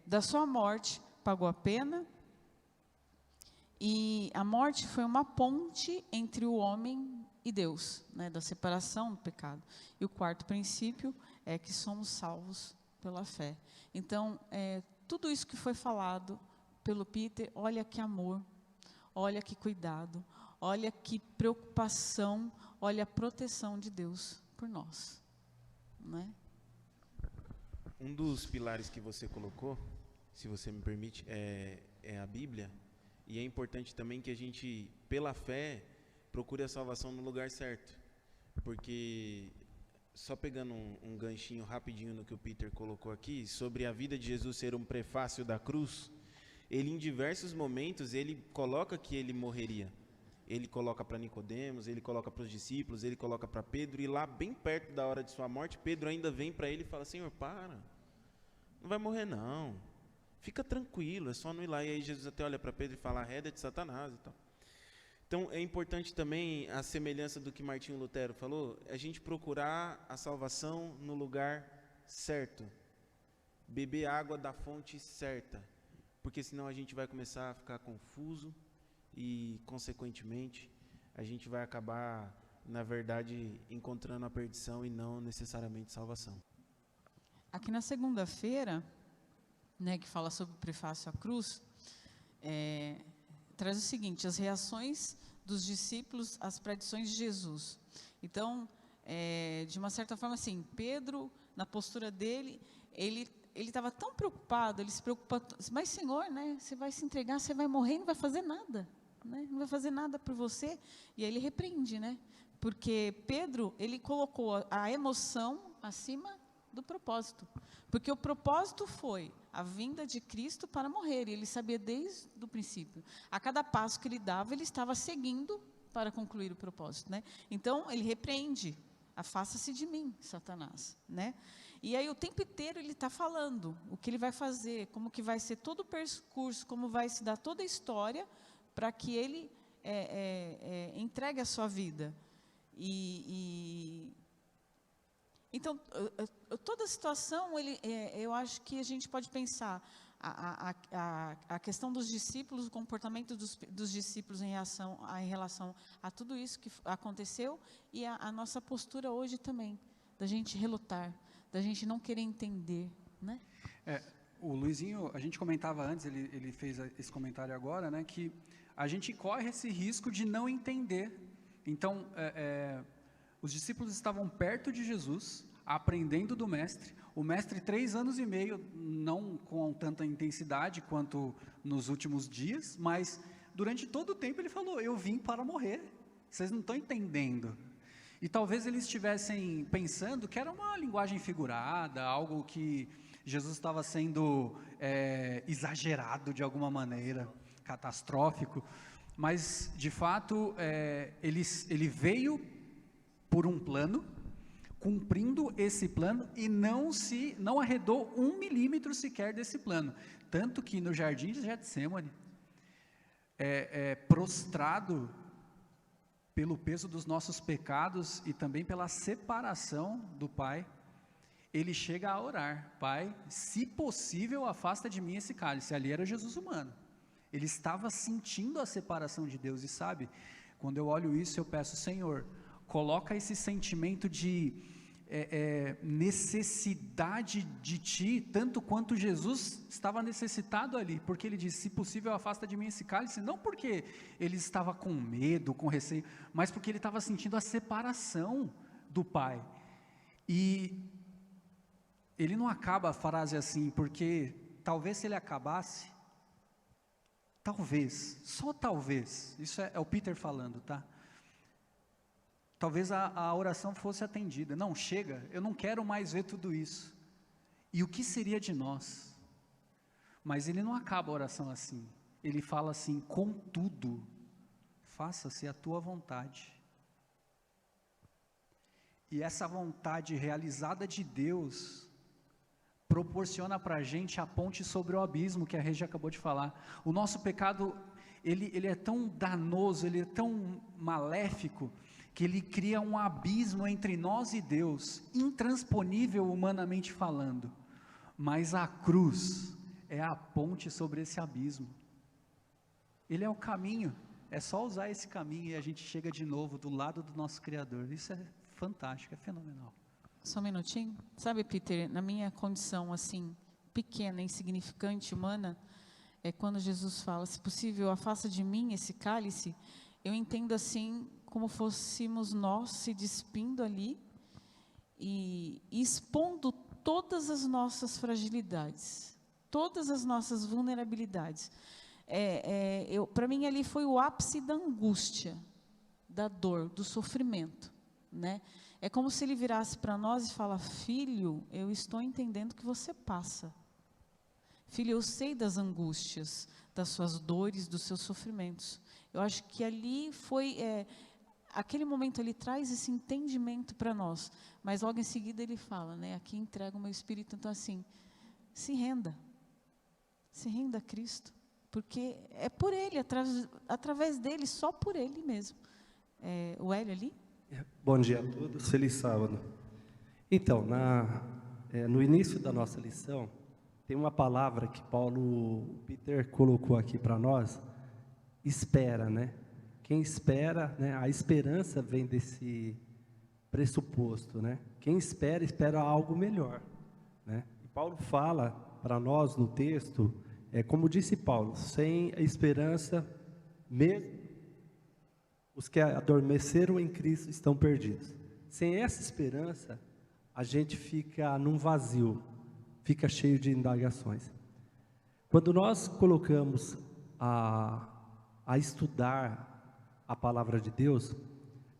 S1: da sua morte, pagou a pena. E a morte foi uma ponte entre o homem e Deus, né, da separação do pecado. E o quarto princípio é que somos salvos pela fé. Então, tudo isso que foi falado pelo Peter, olha que amor, olha que cuidado, olha que preocupação, olha a proteção de Deus por nós, né?
S3: Um dos pilares que você colocou, se você me permite, é a Bíblia. E é importante também que a gente, pela fé, procure a salvação no lugar certo. Porque, só pegando um ganchinho rapidinho no que o Peter colocou aqui, sobre a vida de Jesus ser um prefácio da cruz, ele em diversos momentos, ele coloca que ele morreria. Ele coloca para Nicodemos, ele coloca para os discípulos, ele coloca para Pedro, e lá bem perto da hora de sua morte, Pedro ainda vem para ele e fala, Senhor, para, não vai morrer não. Fica tranquilo, é só não ir lá. E aí Jesus até olha para Pedro e fala, arreda de Satanás e tal. Então é importante também, a semelhança do que Martinho Lutero falou, a gente procurar a salvação no lugar certo. Beber água da fonte certa. Porque senão a gente vai começar a ficar confuso e, consequentemente, a gente vai acabar, na verdade, encontrando a perdição e não necessariamente salvação.
S1: Aqui na segunda-feira, né, que fala sobre o prefácio à cruz, traz o seguinte: as reações dos discípulos às predições de Jesus. Então, de uma certa forma, assim, Pedro, na postura dele, ele estava tão preocupado, ele se preocupa, mas Senhor, né, você vai se entregar, você vai morrer e não vai fazer nada, né, não vai fazer nada por você. E aí ele repreende, né, porque Pedro, ele colocou a emoção acima do propósito, porque o propósito foi a vinda de Cristo para morrer, e ele sabia desde o princípio. A cada passo que ele dava, ele estava seguindo para concluir o propósito, né? Então, ele repreende: afasta-se de mim, Satanás, né? E aí, o tempo inteiro, ele está falando o que ele vai fazer, como que vai ser todo o percurso, como vai se dar toda a história, para que ele entregue a sua vida. Então, toda a situação, eu acho que a gente pode pensar a questão dos discípulos, o comportamento dos discípulos em relação a tudo isso que aconteceu, e a nossa postura hoje também, da gente relutar, da gente não querer entender, né?
S2: O Luizinho, a gente comentava antes, ele fez esse comentário agora, né, que a gente corre esse risco de não entender. Então, os discípulos estavam perto de Jesus, aprendendo do Mestre. O Mestre, 3 anos e meio, não com tanta intensidade quanto nos últimos dias, mas durante todo o tempo ele falou: eu vim para morrer, vocês não estão entendendo. E talvez eles estivessem pensando que era uma linguagem figurada, algo que Jesus estava sendo exagerado de alguma maneira, catastrófico, mas de fato ele veio por um plano, cumprindo esse plano, e não arredou 1 milímetro sequer desse plano, tanto que no jardim de Getsêmani, prostrado pelo peso dos nossos pecados e também pela separação do Pai, ele chega a orar: Pai, se possível, afasta de mim esse cálice. Ali era Jesus humano, ele estava sentindo a separação de Deus. E sabe, quando eu olho isso, eu peço: Senhor, coloca esse sentimento de necessidade de Ti, tanto quanto Jesus estava necessitado ali, porque Ele disse: se possível, afasta de mim esse cálice, não porque Ele estava com medo, com receio, mas porque Ele estava sentindo a separação do Pai. E Ele não acaba a frase assim, porque talvez se Ele acabasse, talvez, só talvez, isso é o Peter falando, tá? Talvez a oração fosse atendida. Não, chega, eu não quero mais ver tudo isso. E o que seria de nós? Mas ele não acaba a oração assim. Ele fala assim: contudo, faça-se a tua vontade. E essa vontade realizada de Deus proporciona para a gente a ponte sobre o abismo, que a Regi acabou de falar. O nosso pecado, ele é tão danoso, ele é tão maléfico, que ele cria um abismo entre nós e Deus, intransponível humanamente falando, mas a cruz é a ponte sobre esse abismo. Ele é o caminho, é só usar esse caminho e a gente chega de novo do lado do nosso Criador. Isso é fantástico, é fenomenal.
S1: Só um minutinho. Sabe, Peter, na minha condição assim, pequena, insignificante, humana, quando Jesus fala: se possível, afasta de mim esse cálice, eu entendo assim, como fôssemos nós se despindo ali e expondo todas as nossas fragilidades, todas as nossas vulnerabilidades. Para mim ali foi o ápice da angústia, da dor, do sofrimento, né? É como se ele virasse para nós e fala: filho, eu estou entendendo que você passa. Filho, eu sei das angústias, das suas dores, dos seus sofrimentos. Eu acho que ali foi... aquele momento ele traz esse entendimento para nós, mas logo em seguida ele fala, né, aqui entrego o meu espírito. Então assim, se renda a Cristo, porque é por Ele, através dele, só por Ele mesmo. O Hélio ali?
S7: Bom dia a todos, feliz sábado. Então, no início da nossa lição, tem uma palavra que Peter colocou aqui para nós: espera, né? Quem espera, né? A esperança vem desse pressuposto, né? Quem espera algo melhor, né? E Paulo fala para nós no texto, como disse Paulo, sem a esperança, mesmo os que adormeceram em Cristo estão perdidos. Sem essa esperança, a gente fica num vazio, fica cheio de indagações. Quando nós colocamos a estudar a palavra de Deus,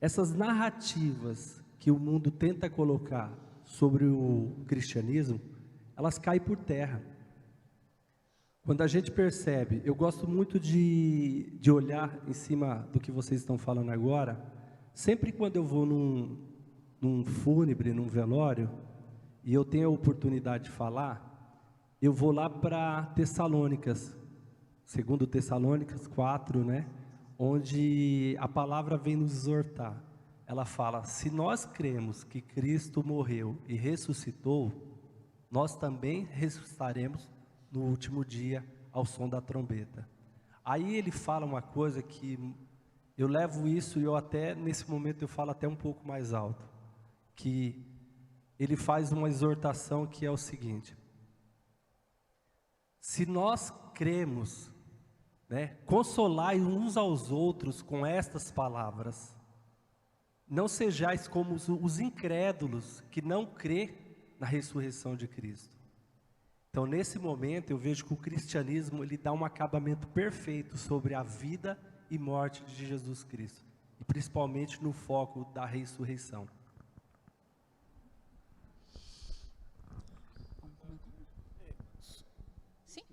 S7: essas narrativas que o mundo tenta colocar sobre o cristianismo, elas caem por terra. Quando a gente percebe, eu gosto muito de olhar em cima do que vocês estão falando agora, sempre quando eu vou num fúnebre, num velório, e eu tenho a oportunidade de falar, eu vou lá para Tessalônicas, segundo Tessalônicas 4, né? Onde a palavra vem nos exortar. Ela fala, se nós cremos que Cristo morreu e ressuscitou, nós também ressuscitaremos no último dia ao som da trombeta. Aí ele fala uma coisa que eu levo isso e eu até, nesse momento eu falo até um pouco mais alto, que ele faz uma exortação que é o seguinte: se nós cremos, né, consolai uns aos outros com estas palavras, não sejais como os incrédulos que não crê na ressurreição de Cristo. Então, nesse momento, eu vejo que o cristianismo, ele dá um acabamento perfeito sobre a vida e morte de Jesus Cristo, e principalmente no foco da ressurreição.
S1: Sim.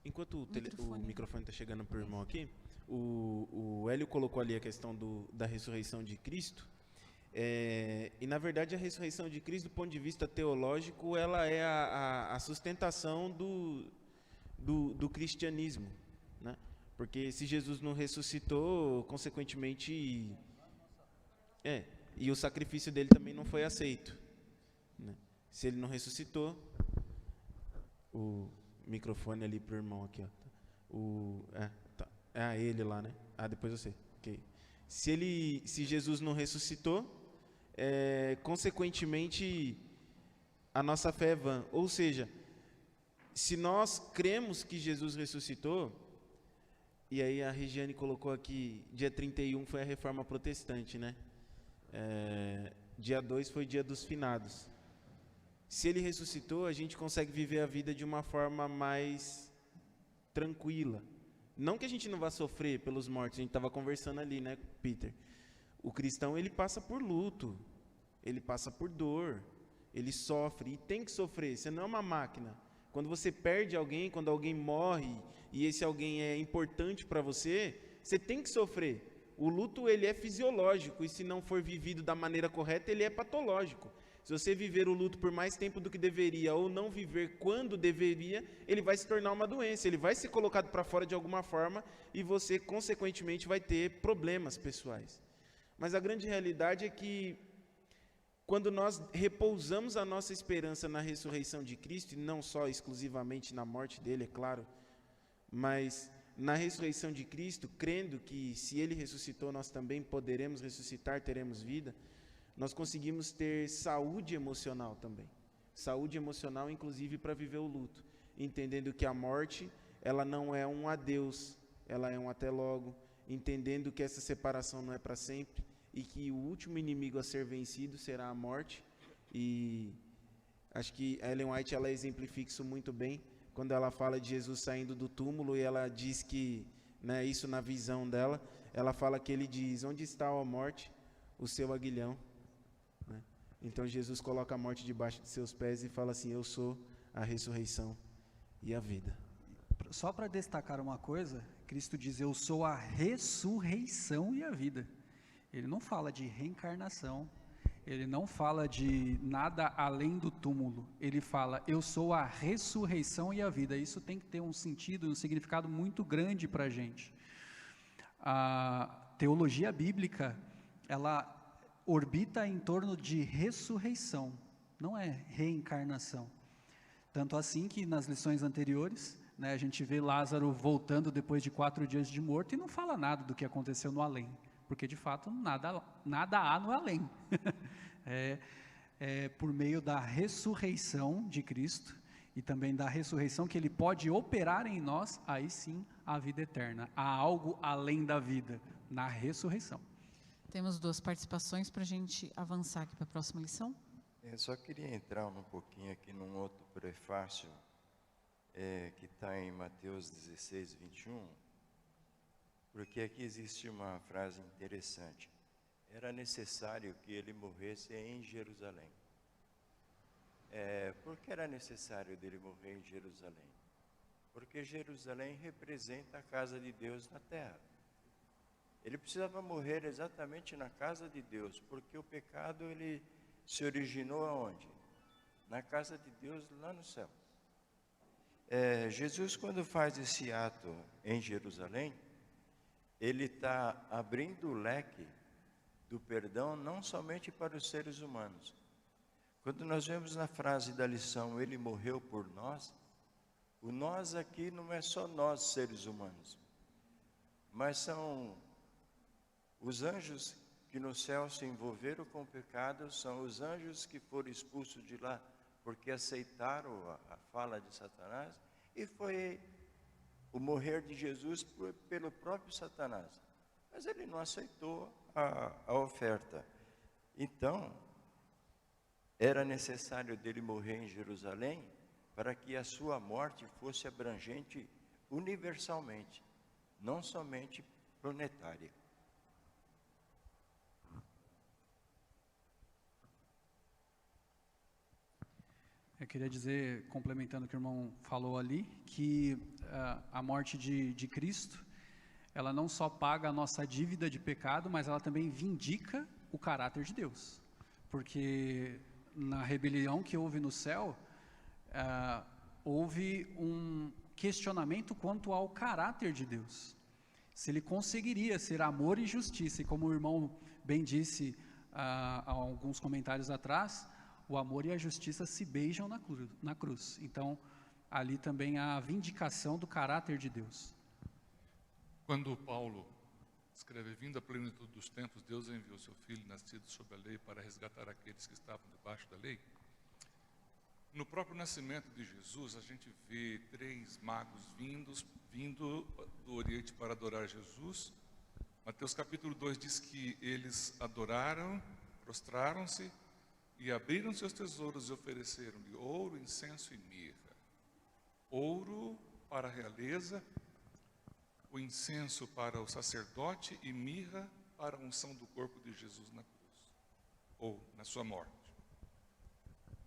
S3: Enquanto o microfone está chegando para o irmão aqui, o Hélio colocou ali a questão da ressurreição de Cristo. E na verdade a ressurreição de Cristo, do ponto de vista teológico, ela é a sustentação do cristianismo, né? Porque se Jesus não ressuscitou, consequentemente, e o sacrifício dele também não foi aceito, né? Se ele não ressuscitou, o microfone ali pro irmão aqui, ó. Ele lá, né? Depois você. Okay. Se Jesus não ressuscitou, consequentemente, a nossa fé é vã. Ou seja, se nós cremos que Jesus ressuscitou, e aí a Regiane colocou aqui, dia 31 foi a Reforma Protestante, né? Dia 2 foi dia dos finados. Se ele ressuscitou, a gente consegue viver a vida de uma forma mais tranquila. Não que a gente não vá sofrer pelos mortos, a gente estava conversando ali, né, Peter? O cristão, ele passa por luto, ele passa por dor, ele sofre, e tem que sofrer, você não é uma máquina. Quando você perde alguém, quando alguém morre, e esse alguém é importante para você, você tem que sofrer. O luto, ele é fisiológico, e se não for vivido da maneira correta, ele é patológico. Se você viver o luto por mais tempo do que deveria, ou não viver quando deveria, ele vai se tornar uma doença, ele vai ser colocado para fora de alguma forma, e você, consequentemente, vai ter problemas pessoais. Mas a grande realidade é que, quando nós repousamos a nossa esperança na ressurreição de Cristo, e não só exclusivamente na morte dele, é claro, mas na ressurreição de Cristo, crendo que se ele ressuscitou, nós também poderemos ressuscitar, teremos vida, nós conseguimos ter saúde emocional também. Saúde emocional, inclusive, para viver o luto, entendendo que a morte, ela não é um adeus, ela é um até logo, entendendo que essa separação não é para sempre, e que o último inimigo a ser vencido será a morte. E acho que a Ellen White, ela exemplifica isso muito bem, quando ela fala de Jesus saindo do túmulo, e ela diz que, né, isso na visão dela, ela fala que ele diz, onde está a morte? O seu aguilhão. Né? Então Jesus coloca a morte debaixo de seus pés e fala assim, eu sou a ressurreição e a vida.
S2: Só para destacar uma coisa, Cristo diz, eu sou a ressurreição e a vida. Ele não fala de reencarnação, ele não fala de nada além do túmulo, ele fala, eu sou a ressurreição e a vida. Isso tem que ter um sentido, um significado muito grande para a gente. A teologia bíblica, ela orbita em torno de ressurreição, não é reencarnação. Tanto assim que nas lições anteriores, né, a gente vê Lázaro voltando depois de 4 dias de morto e não fala nada do que aconteceu no além. Porque, de fato, nada há no além. Por meio da ressurreição de Cristo e também da ressurreição, que Ele pode operar em nós, aí sim, a vida eterna. Há algo além da vida, na ressurreição.
S1: Temos 2 participações para a gente avançar aqui para a próxima lição.
S4: Eu só queria entrar um pouquinho aqui num outro prefácio, que está em Mateus 16, 21, porque aqui existe uma frase interessante. Era necessário que ele morresse em Jerusalém. Por que era necessário dele morrer em Jerusalém? Porque Jerusalém representa a casa de Deus na terra. Ele precisava morrer exatamente na casa de Deus, porque o pecado ele se originou aonde? Na casa de Deus lá no céu. Jesus, quando faz esse ato em Jerusalém, ele está abrindo o leque do perdão não somente para os seres humanos. Quando nós vemos na frase da lição, ele morreu por nós, o nós aqui não é só nós seres humanos, mas são os anjos que no céu se envolveram com o pecado, são os anjos que foram expulsos de lá porque aceitaram a fala de Satanás, e foi o morrer de Jesus pelo próprio Satanás. Mas ele não aceitou a oferta. Então, era necessário dele morrer em Jerusalém para que a sua morte fosse abrangente universalmente, não somente planetária.
S2: Eu queria dizer, complementando o que o irmão falou ali, que a morte de Cristo, ela não só paga a nossa dívida de pecado, mas ela também vindica o caráter de Deus. Porque na rebelião que houve no céu, houve um questionamento quanto ao caráter de Deus. Se ele conseguiria ser amor e justiça, e como o irmão bem disse há alguns comentários atrás, o amor e a justiça se beijam na cruz. Então, ali também há a vindicação do caráter de Deus.
S6: Quando Paulo escreve, vindo a plenitude dos tempos, Deus enviou seu Filho, nascido sob a lei, para resgatar aqueles que estavam debaixo da lei. No próprio nascimento de Jesus, a gente vê 3 magos vindo do Oriente para adorar Jesus. Mateus capítulo 2 diz que eles adoraram, prostraram-se, e abriram seus tesouros e ofereceram-lhe ouro, incenso e mirra. Ouro para a realeza, o incenso para o sacerdote e mirra para a unção do corpo de Jesus na cruz, ou na sua morte.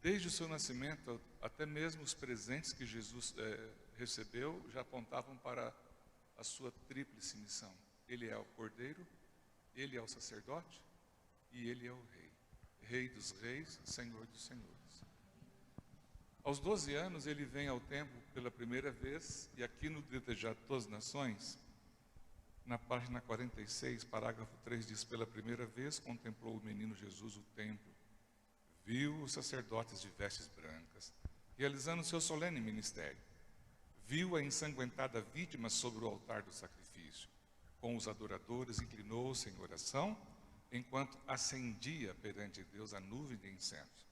S6: Desde o seu nascimento, até mesmo os presentes que Jesus recebeu já apontavam para a sua tríplice missão. Ele é o Cordeiro, ele é o sacerdote e ele é o Rei. Rei dos reis, Senhor dos senhores. Aos 12 anos, ele vem ao templo pela primeira vez, e aqui no Desejado de Todas as Nações, na página 46, parágrafo 3, diz: pela primeira vez contemplou o menino Jesus o templo, viu os sacerdotes de vestes brancas, realizando seu solene ministério, viu a ensanguentada vítima sobre o altar do sacrifício, com os adoradores inclinou-se em oração, enquanto ascendia perante Deus a nuvem de incenso,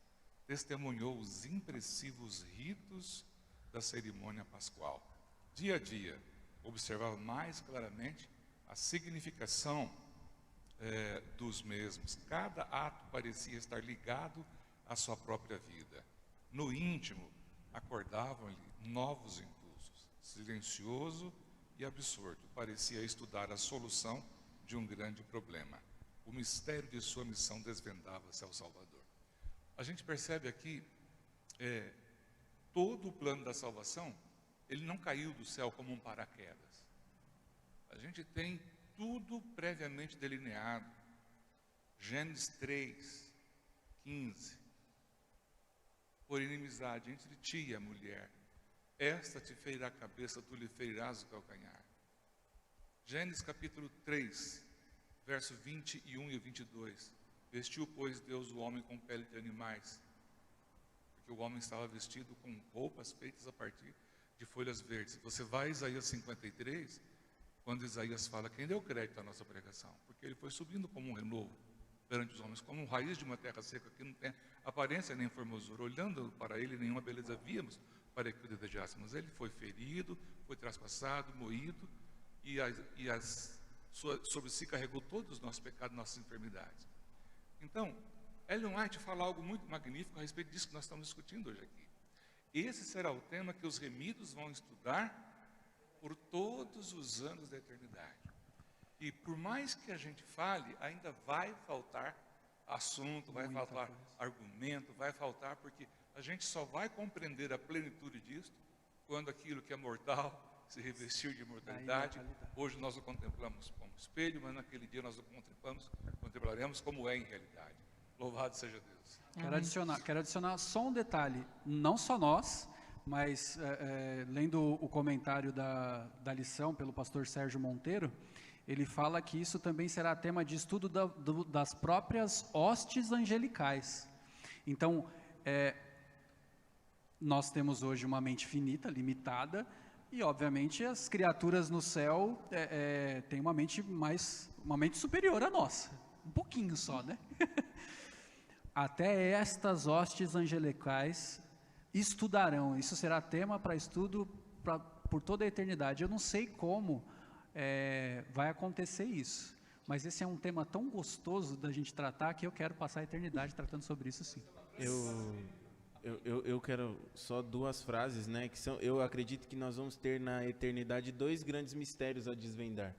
S6: testemunhou os impressivos ritos da cerimônia pascual. Dia a dia, observava mais claramente a significação dos mesmos. Cada ato parecia estar ligado à sua própria vida. No íntimo, acordavam-lhe novos impulsos. Silencioso e absorto, parecia estudar a solução de um grande problema. O mistério de sua missão desvendava-se ao Salvador. A gente percebe aqui, todo o plano da salvação, ele não caiu do céu como um paraquedas. A gente tem tudo previamente delineado. Gênesis 3, 15. Por inimizade entre ti e a mulher, esta te ferirá a cabeça, tu lhe ferirás o calcanhar. Gênesis capítulo 3, verso 21 e 22. Vestiu, pois, Deus o homem com pele de animais, porque o homem estava vestido com roupas feitas a partir de folhas verdes. Você vai a Isaías 53, quando Isaías fala, quem deu crédito à nossa pregação? Porque ele foi subindo como um renovo perante os homens, como raiz de uma terra seca, que não tem aparência nem formosura. Olhando para ele, nenhuma beleza víamos para que o desejássemos. Ele foi ferido, foi traspassado, moído, sobre si carregou todos os nossos pecados, nossas enfermidades. Então, Ellen White fala algo muito magnífico a respeito disso que nós estamos discutindo hoje aqui. Esse será o tema que os remidos vão estudar por todos os anos da eternidade. E por mais que a gente fale, ainda vai faltar assunto, vai faltar argumento, vai faltar, porque a gente só vai compreender a plenitude disso quando aquilo que é mortal se revestir de imortalidade. Hoje nós o contemplamos como espelho, mas naquele dia nós o contemplaremos como é em realidade. Louvado seja Deus.
S2: Quero adicionar só um detalhe, não só nós, mas lendo o comentário da lição pelo pastor Sérgio Monteiro, ele fala que isso também será tema de estudo das próprias hostes angelicais. Então, nós temos hoje uma mente finita, limitada, e obviamente as criaturas no céu têm uma mente superior à nossa, um pouquinho só, né? Até estas hostes angelicais estudarão, isso será tema para estudo por toda a eternidade. Eu não sei como vai acontecer isso, mas esse é um tema tão gostoso da gente tratar que eu quero passar a eternidade tratando sobre isso, sim.
S3: Eu quero só duas frases, né? Eu acredito que nós vamos ter na eternidade 2 grandes mistérios a desvendar: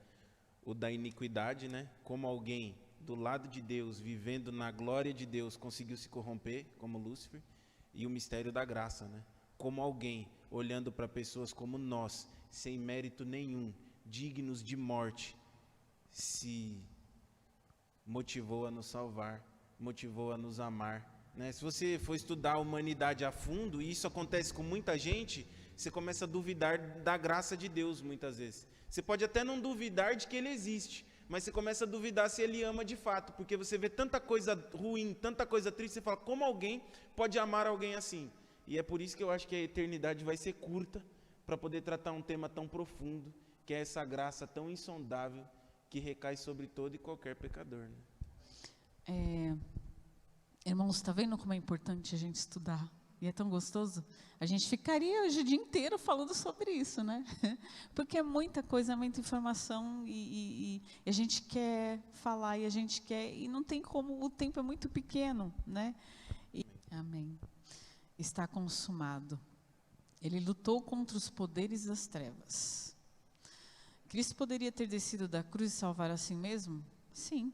S3: o da iniquidade, né? Como alguém do lado de Deus, vivendo na glória de Deus, conseguiu se corromper, como Lúcifer, e o mistério da graça, né? Como alguém olhando para pessoas como nós, sem mérito nenhum, dignos de morte, se motivou a nos salvar, motivou a nos amar, né? Se você for estudar a humanidade a fundo, e isso acontece com muita gente, você começa a duvidar da graça de Deus muitas vezes. Você pode até não duvidar de que Ele existe, mas você começa a duvidar se Ele ama de fato, porque você vê tanta coisa ruim, tanta coisa triste, você fala, como alguém pode amar alguém assim? E é por isso que eu acho que a eternidade vai ser curta, para poder tratar um tema tão profundo, que é essa graça tão insondável, que recai sobre todo e qualquer pecador, né?
S1: Irmãos, está vendo como é importante a gente estudar? E é tão gostoso? A gente ficaria hoje o dia inteiro falando sobre isso, né? Porque é muita coisa, muita informação, e a gente quer falar, e a gente quer, e não tem como, o tempo é muito pequeno, né? Amém. Está consumado. Ele lutou contra os poderes das trevas. Cristo poderia ter descido da cruz e salvar a si mesmo? Sim.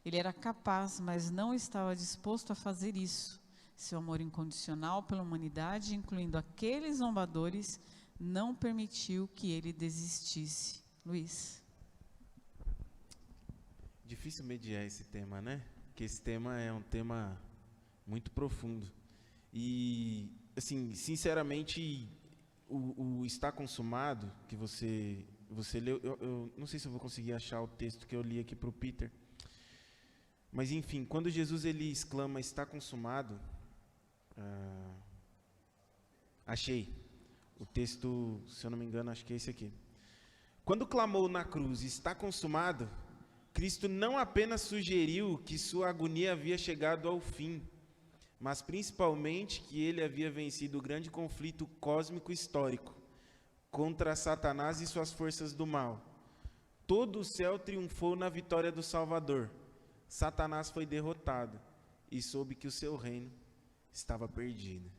S1: Ele era capaz, mas não estava disposto a fazer isso. Seu amor incondicional pela humanidade, incluindo aqueles zombadores, não permitiu que ele desistisse. Luiz.
S3: Difícil mediar esse tema, né? Porque esse tema é um tema muito profundo. E, assim, sinceramente, o está consumado, que você leu, eu não sei se eu vou conseguir achar o texto que eu li aqui para o Peter. Mas, enfim, quando Jesus ele exclama, está consumado, achei o texto, se eu não me engano, acho que é esse aqui. Quando clamou na cruz, está consumado, Cristo não apenas sugeriu que sua agonia havia chegado ao fim, mas principalmente que ele havia vencido o grande conflito cósmico histórico contra Satanás e suas forças do mal. Todo o céu triunfou na vitória do Salvador. Satanás foi derrotado e soube que o seu reino estava perdido.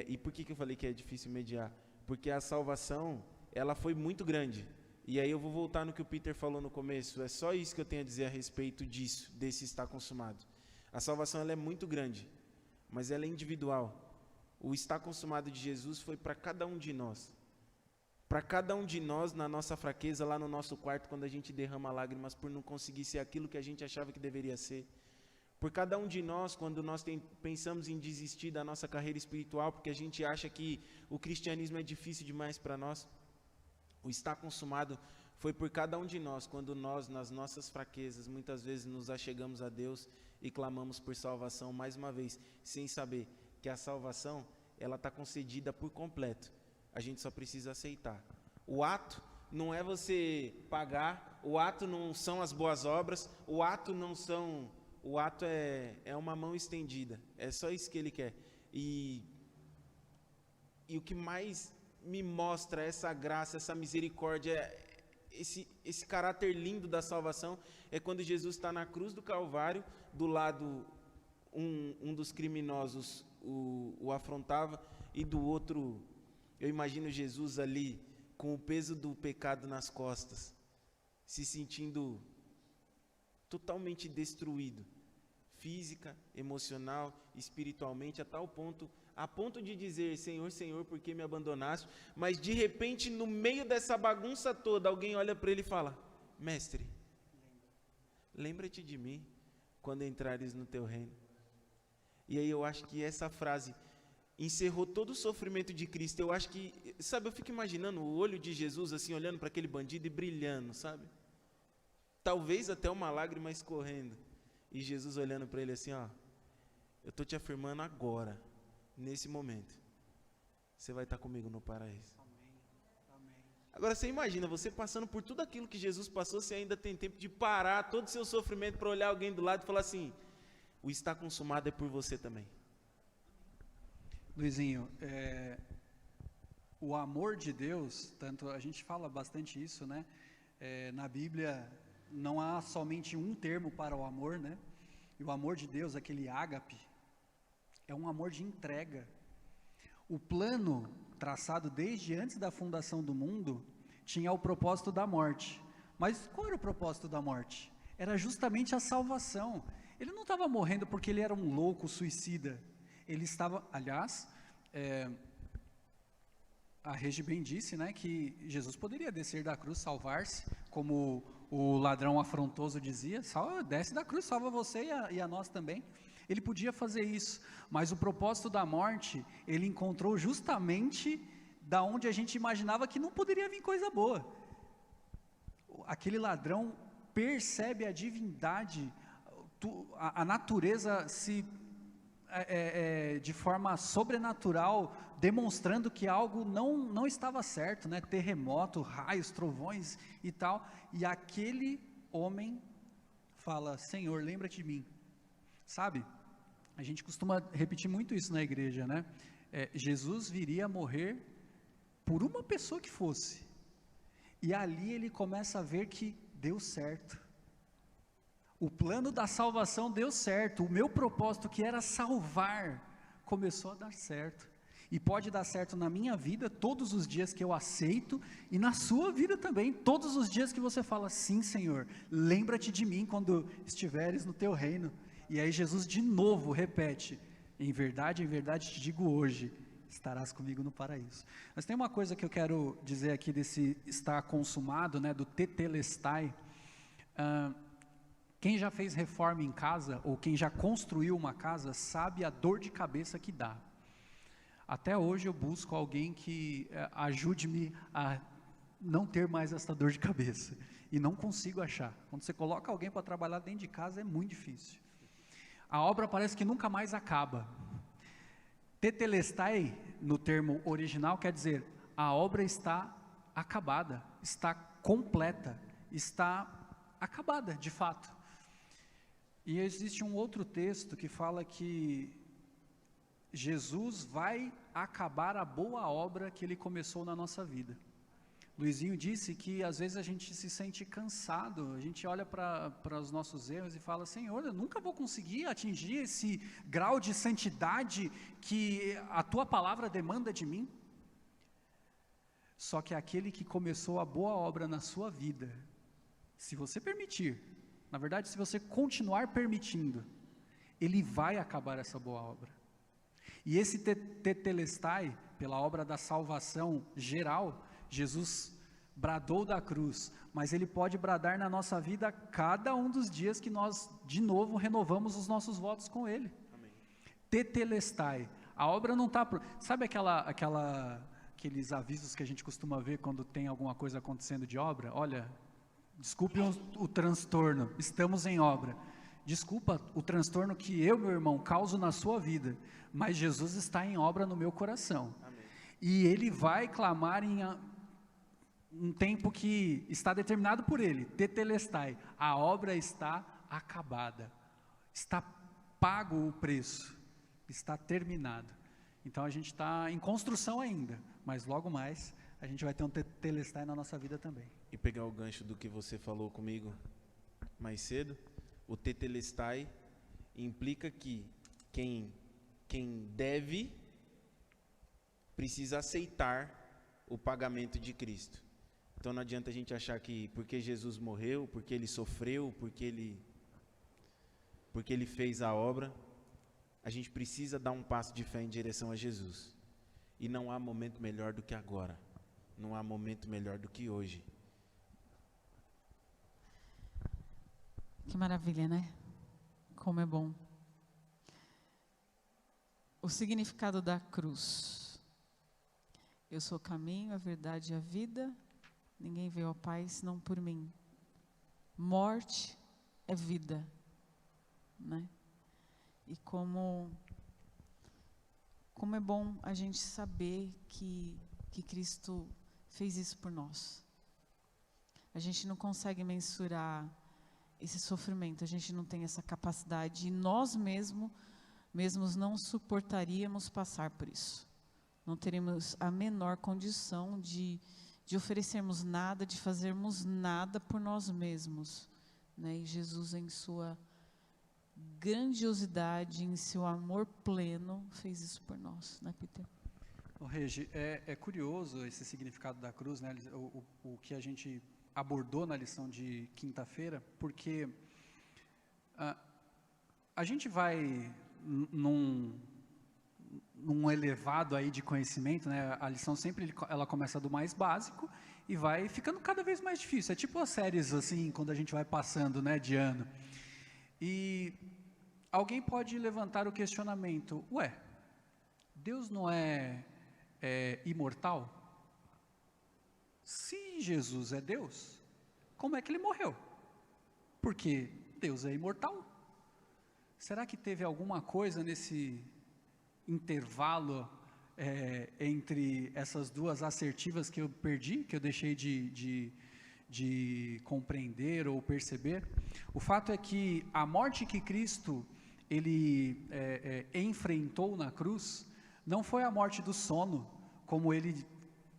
S3: E por que eu falei que é difícil mediar? Porque a salvação, ela foi muito grande. E aí eu vou voltar no que o Peter falou no começo. É só isso que eu tenho a dizer a respeito disso, desse está consumado. A salvação ela é muito grande, mas ela é individual. O está consumado de Jesus foi para cada um de nós. Para cada um de nós, na nossa fraqueza, lá no nosso quarto, quando a gente derrama lágrimas por não conseguir ser aquilo que a gente achava que deveria ser. Por cada um de nós, quando nós pensamos em desistir da nossa carreira espiritual, porque a gente acha que o cristianismo é difícil demais para nós. O está consumado foi por cada um de nós, quando nós, nas nossas fraquezas, muitas vezes nos achegamos a Deus e clamamos por salvação mais uma vez, sem saber que a salvação, ela está concedida por completo. A gente só precisa aceitar. O ato não é você pagar, o ato não são as boas obras, o ato é uma mão estendida. É só isso que ele quer. E E o que mais me mostra essa graça, essa misericórdia, esse caráter lindo da salvação, é quando Jesus está na cruz do Calvário, do lado um dos criminosos o afrontava, e do outro, eu imagino Jesus ali, com o peso do pecado nas costas, se sentindo totalmente destruído, física, emocional, espiritualmente, a ponto de dizer, Senhor, Senhor, por que me abandonaste? Mas de repente, no meio dessa bagunça toda, alguém olha para ele e fala, mestre, lembra-te de mim, quando entrares no teu reino. E aí eu acho que essa frase encerrou todo o sofrimento de Cristo. Eu acho que, sabe, eu fico imaginando o olho de Jesus assim, olhando para aquele bandido e brilhando, sabe? Talvez até uma lágrima escorrendo. E Jesus olhando para ele assim, ó, eu estou te afirmando agora, nesse momento, você vai estar comigo no paraíso.
S2: Amém.
S3: Agora você imagina, você passando por tudo aquilo que Jesus passou, você ainda tem tempo de parar todo o seu sofrimento para olhar alguém do lado e falar assim, o está consumado é por você também.
S2: Luizinho, o amor de Deus, tanto a gente fala bastante isso, né? Na Bíblia não há somente um termo para o amor, né? E o amor de Deus, aquele ágape, é um amor de entrega. O plano traçado desde antes da fundação do mundo tinha o propósito da morte. Mas qual era o propósito da morte? Era justamente a salvação. Ele não estava morrendo porque ele era um louco suicida. Ele estava, aliás, a Regi bem disse, né, que Jesus poderia descer da cruz, salvar-se, como o ladrão afrontoso dizia, desce da cruz, salva você e a nós também. Ele podia fazer isso, mas o propósito da morte, ele encontrou justamente da onde a gente imaginava que não poderia vir coisa boa. Aquele ladrão percebe a divindade, a natureza de forma sobrenatural, demonstrando que algo não estava certo, né? Terremoto, raios, trovões e tal, e aquele homem fala, Senhor, lembra-te de mim, sabe? A gente costuma repetir muito isso na igreja, né? Jesus viria a morrer por uma pessoa que fosse, e ali ele começa a ver que deu certo. O plano da salvação deu certo, o meu propósito que era salvar, começou a dar certo, e pode dar certo na minha vida, todos os dias que eu aceito, e na sua vida também, todos os dias que você fala, sim Senhor, lembra-te de mim quando estiveres no teu reino, e aí Jesus de novo repete, em verdade te digo hoje, estarás comigo no paraíso. Mas tem uma coisa que eu quero dizer aqui desse estar consumado, né, do tetelestai. Quem já fez reforma em casa, ou quem já construiu uma casa, sabe a dor de cabeça que dá. Até hoje eu busco alguém que ajude-me a não ter mais essa dor de cabeça, e não consigo achar. Quando você coloca alguém para trabalhar dentro de casa, é muito difícil. A obra parece que nunca mais acaba. Tetelestai, no termo original, quer dizer, a obra está acabada, está completa, está acabada, de fato. E existe um outro texto que fala que Jesus vai acabar a boa obra que Ele começou na nossa vida. Luizinho disse que às vezes a gente se sente cansado, a gente olha para os nossos erros e fala, Senhor, eu nunca vou conseguir atingir esse grau de santidade que a Tua palavra demanda de mim. Só que aquele que começou a boa obra na sua vida, se você permitir, na verdade, se você continuar permitindo, Ele vai acabar essa boa obra. E esse tetelestai, pela obra da salvação geral, Jesus bradou da cruz, mas Ele pode bradar na nossa vida cada um dos dias que nós, de novo, renovamos os nossos votos com Ele. Amém. Tetelestai, a obra não está... Sabe aqueles avisos que a gente costuma ver quando tem alguma coisa acontecendo de obra? Olha, desculpe o transtorno, estamos em obra. Desculpa o transtorno que eu, meu irmão, causo na sua vida, mas Jesus está em obra no meu coração. Amém. E Ele vai clamar em um tempo que está determinado por Ele, tetelestai, a obra está acabada, está pago o preço, está terminado. Então a gente está em construção ainda, mas logo mais a gente vai ter um tetelestai na nossa vida também.
S3: E pegar o gancho do que você falou comigo mais cedo, o tetelestai implica que quem deve precisa aceitar o pagamento de Cristo. Então não adianta a gente achar que porque Jesus morreu, porque ele sofreu, porque ele fez a obra, a gente precisa dar um passo de fé em direção a Jesus. E não há momento melhor do que agora. Não há momento melhor do que hoje.
S1: Que maravilha, né? Como é bom. O significado da cruz. Eu sou o caminho, a verdade e a vida. Ninguém veio ao Pai senão por mim. Morte é vida, né? E como é bom a gente saber que Cristo fez isso por nós. A gente não consegue mensurar esse sofrimento, a gente não tem essa capacidade, e nós mesmos não suportaríamos passar por isso. Não teríamos a menor condição de oferecermos nada, de fazermos nada por nós mesmos, né? E Jesus, em sua grandiosidade, em seu amor pleno, fez isso por nós, né, Peter?
S2: Regi, é curioso esse significado da cruz, né? O que a gente abordou na lição de quinta-feira, porque a gente vai num elevado aí de conhecimento, né? A lição sempre ela começa do mais básico e vai ficando cada vez mais difícil. É tipo as séries assim, quando a gente vai passando, né, de ano. E alguém pode levantar o questionamento: ué, Deus não é imortal? Se Jesus é Deus, como é que ele morreu? Porque Deus é imortal. Será que teve alguma coisa nesse intervalo entre essas duas assertivas que eu perdi, que eu deixei de compreender ou perceber? O fato é que a morte que Cristo ele enfrentou na cruz não foi a morte do sono, como ele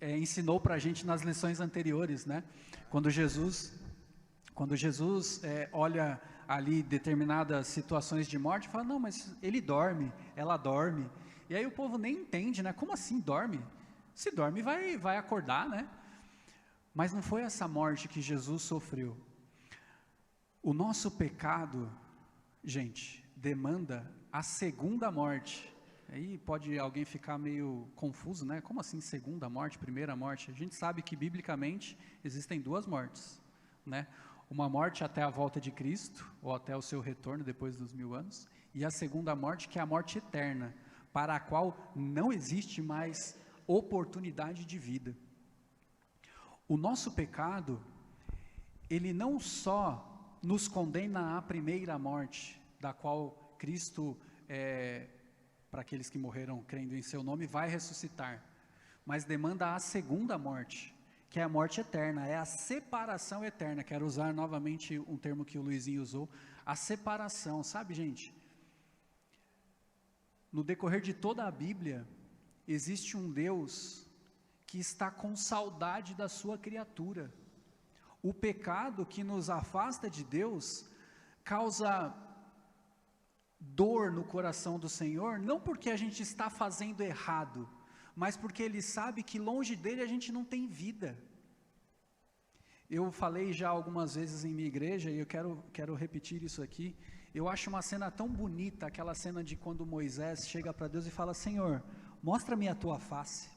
S2: ensinou para a gente nas lições anteriores, né? Quando Jesus olha ali determinadas situações de morte, fala: não, mas ele dorme, ela dorme. E aí o povo nem entende, né? Como assim dorme? Se dorme vai acordar, né? Mas não foi essa morte que Jesus sofreu. O nosso pecado, gente, demanda a segunda morte. Aí pode alguém ficar meio confuso, né? Como assim segunda morte, primeira morte? A gente sabe que biblicamente existem duas mortes, né? Uma morte até a volta de Cristo, ou até o seu retorno depois dos 1000 anos, e a segunda morte, que é a morte eterna, para a qual não existe mais oportunidade de vida. O nosso pecado, ele não só nos condena à primeira morte, da qual Cristo, para aqueles que morreram crendo em seu nome, vai ressuscitar, mas demanda a segunda morte, que é a morte eterna, é a separação eterna. Quero usar novamente um termo que o Luizinho usou, a separação. Sabe, gente, no decorrer de toda a Bíblia, existe um Deus que está com saudade da sua criatura. O pecado que nos afasta de Deus causa dor no coração do Senhor, não porque a gente está fazendo errado, mas porque Ele sabe que longe dEle a gente não tem vida. Eu falei já algumas vezes em minha igreja, e eu quero repetir isso aqui. Eu acho uma cena tão bonita, aquela cena de quando Moisés chega para Deus e fala: Senhor, mostra-me a tua face.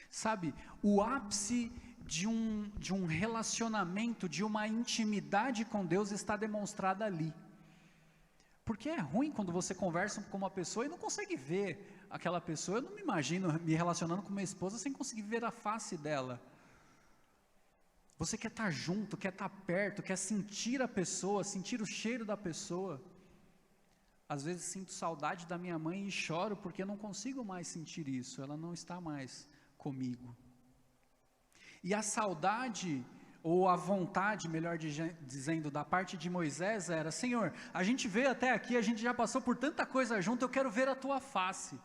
S2: Sabe, o ápice de um relacionamento, de uma intimidade com Deus está demonstrada ali. Porque é ruim quando você conversa com uma pessoa e não consegue ver aquela pessoa. Eu não me imagino me relacionando com minha esposa sem conseguir ver a face dela. Você quer estar junto, quer estar perto, quer sentir a pessoa, sentir o cheiro da pessoa. Às vezes sinto saudade da minha mãe e choro porque eu não consigo mais sentir isso, ela não está mais comigo. E a saudade, ou a vontade, melhor dizendo, da parte de Moisés era: Senhor, a gente veio até aqui, a gente já passou por tanta coisa junto, eu quero ver a tua face.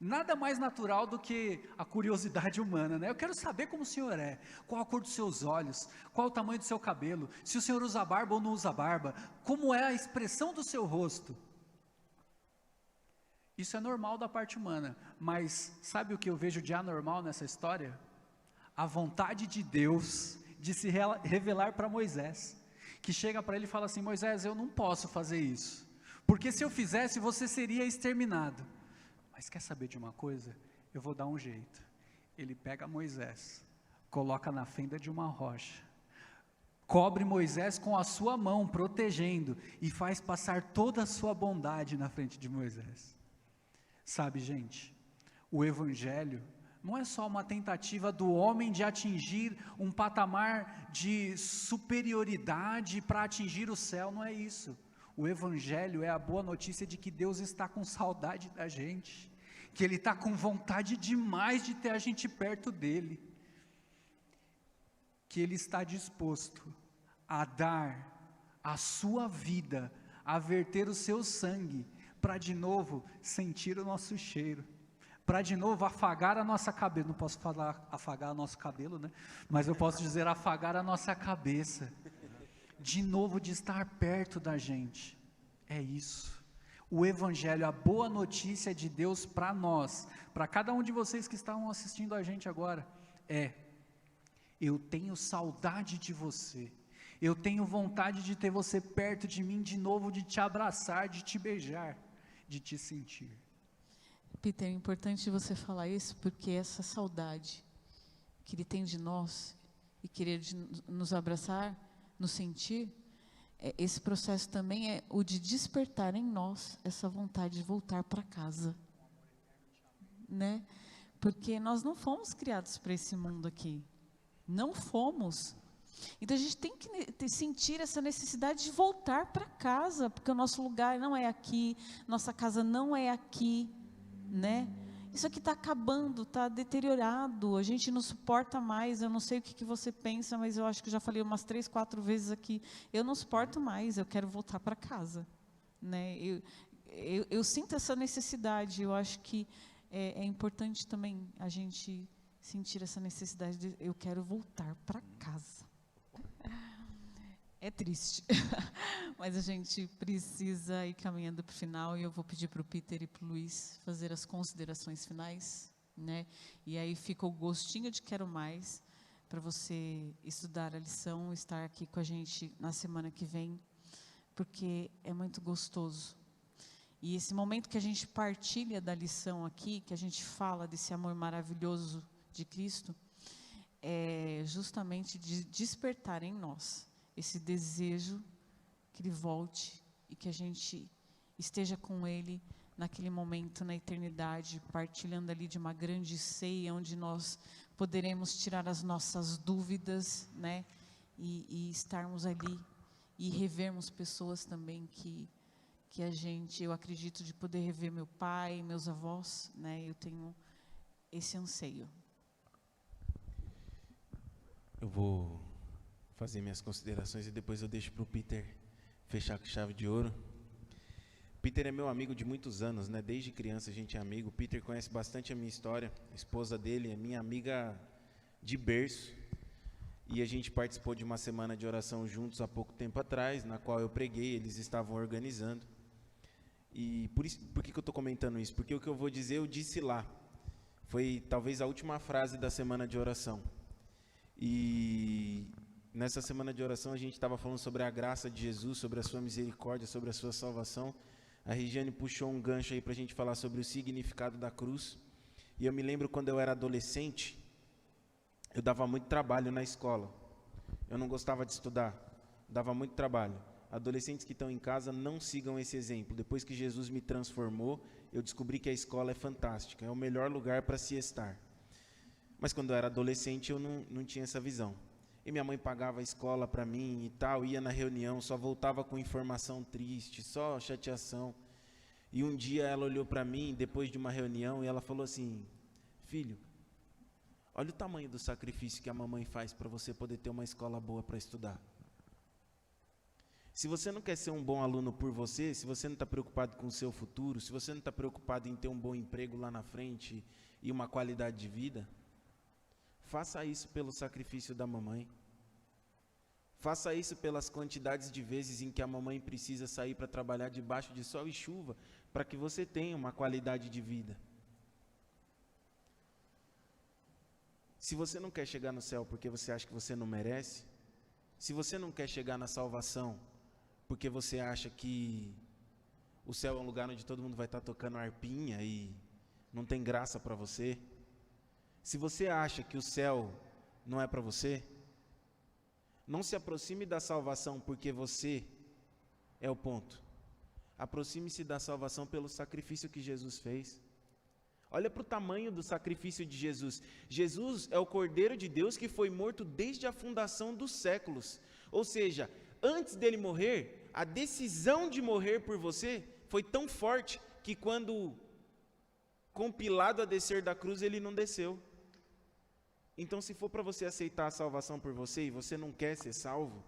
S2: Nada mais natural do que a curiosidade humana, né? Eu quero saber como o senhor é, qual a cor dos seus olhos, qual o tamanho do seu cabelo, se o senhor usa barba ou não usa barba, como é a expressão do seu rosto. Isso é normal da parte humana, mas sabe o que eu vejo de anormal nessa história? A vontade de Deus de se revelar para Moisés, que chega para ele e fala assim: Moisés, eu não posso fazer isso, porque se eu fizesse você seria exterminado. Mas quer saber de uma coisa? Eu vou dar um jeito. Ele pega Moisés, coloca na fenda de uma rocha, cobre Moisés com a sua mão, protegendo, e faz passar toda a sua bondade na frente de Moisés. Sabe, gente, o Evangelho não é só uma tentativa do homem de atingir um patamar de superioridade para atingir o céu, não é isso. O Evangelho é a boa notícia de que Deus está com saudade da gente, que Ele está com vontade demais de ter a gente perto dEle, que Ele está disposto a dar a sua vida, a verter o seu sangue, para de novo sentir o nosso cheiro, para de novo afagar a nossa cabeça. Não posso falar afagar o nosso cabelo, né? Mas eu posso dizer afagar a nossa cabeça, de novo de estar perto da gente. É isso. O Evangelho, a boa notícia de Deus para nós, para cada um de vocês que estão assistindo a gente agora, eu tenho saudade de você, eu tenho vontade de ter você perto de mim de novo, de te abraçar, de te beijar, de te sentir.
S1: Peter, é importante você falar isso, porque essa saudade que Ele tem de nós, e querer nos abraçar, nos sentir, esse processo também é o de despertar em nós essa vontade de voltar para casa, né? Porque nós não fomos criados para esse mundo aqui, não fomos. Então a gente tem que sentir essa necessidade de voltar para casa, porque o nosso lugar não é aqui, nossa casa não é aqui, né? Isso aqui está acabando, está deteriorado, a gente não suporta mais. Eu não sei o que você pensa, mas eu acho que já falei umas 3, 4 vezes aqui, eu não suporto mais, eu quero voltar para casa, né? Eu sinto essa necessidade. Eu acho que é importante também a gente sentir essa necessidade de eu quero voltar para casa. É triste, mas a gente precisa ir caminhando para o final, e eu vou pedir para o Peter e para o Luiz fazer as considerações finais, né? E aí fica o gostinho de quero mais, para você estudar a lição, estar aqui com a gente na semana que vem, porque é muito gostoso. E esse momento que a gente partilha da lição aqui, que a gente fala desse amor maravilhoso de Cristo, é justamente de despertar em nós esse desejo que Ele volte e que a gente esteja com Ele naquele momento, na eternidade, partilhando ali de uma grande ceia, onde nós poderemos tirar as nossas dúvidas, né? E estarmos ali e revermos pessoas também que eu acredito de poder rever meu pai, meus avós, né? Eu tenho esse anseio.
S3: Eu vou fazer minhas considerações e depois eu deixo para o Peter fechar com chave de ouro. Peter é meu amigo de muitos anos, né? Desde criança a gente é amigo. O Peter conhece bastante a minha história. A esposa dele é minha amiga de berço. E a gente participou de uma semana de oração juntos há pouco tempo atrás, na qual eu preguei, eles estavam organizando. E por que eu estou comentando isso? Porque o que eu vou dizer eu disse lá. Foi talvez a última frase da semana de oração. E nessa semana de oração a gente estava falando sobre a graça de Jesus, sobre a sua misericórdia, sobre a sua salvação. A Regiane puxou um gancho aí para a gente falar sobre o significado da cruz. E eu me lembro quando eu era adolescente, eu dava muito trabalho na escola. Eu não gostava de estudar, dava muito trabalho. Adolescentes que estão em casa, não sigam esse exemplo. Depois que Jesus me transformou, eu descobri que a escola é fantástica, é o melhor lugar para se estar. Mas quando eu era adolescente, eu não tinha essa visão. E minha mãe pagava a escola para mim e tal, ia na reunião, só voltava com informação triste, só chateação. E um dia ela olhou para mim, depois de uma reunião, e ela falou assim: filho, olha o tamanho do sacrifício que a mamãe faz para você poder ter uma escola boa para estudar. Se você não quer ser um bom aluno por você, se você não está preocupado com o seu futuro, se você não está preocupado em ter um bom emprego lá na frente e uma qualidade de vida, faça isso pelo sacrifício da mamãe. Faça isso pelas quantidades de vezes em que a mamãe precisa sair para trabalhar debaixo de sol e chuva, para que você tenha uma qualidade de vida. Se você não quer chegar no céu porque você acha que você não merece, se você não quer chegar na salvação porque você acha que o céu é um lugar onde todo mundo vai estar tocando arpinha e não tem graça para você, se você acha que o céu não é para você, não se aproxime da salvação porque você é o ponto. Aproxime-se da salvação pelo sacrifício que Jesus fez. Olha para o tamanho do sacrifício de Jesus. Jesus é o Cordeiro de Deus que foi morto desde a fundação dos séculos. Ou seja, antes dele morrer, a decisão de morrer por você foi tão forte que quando compilado a descer da cruz, ele não desceu. Então, se for para você aceitar a salvação por você e você não quer ser salvo,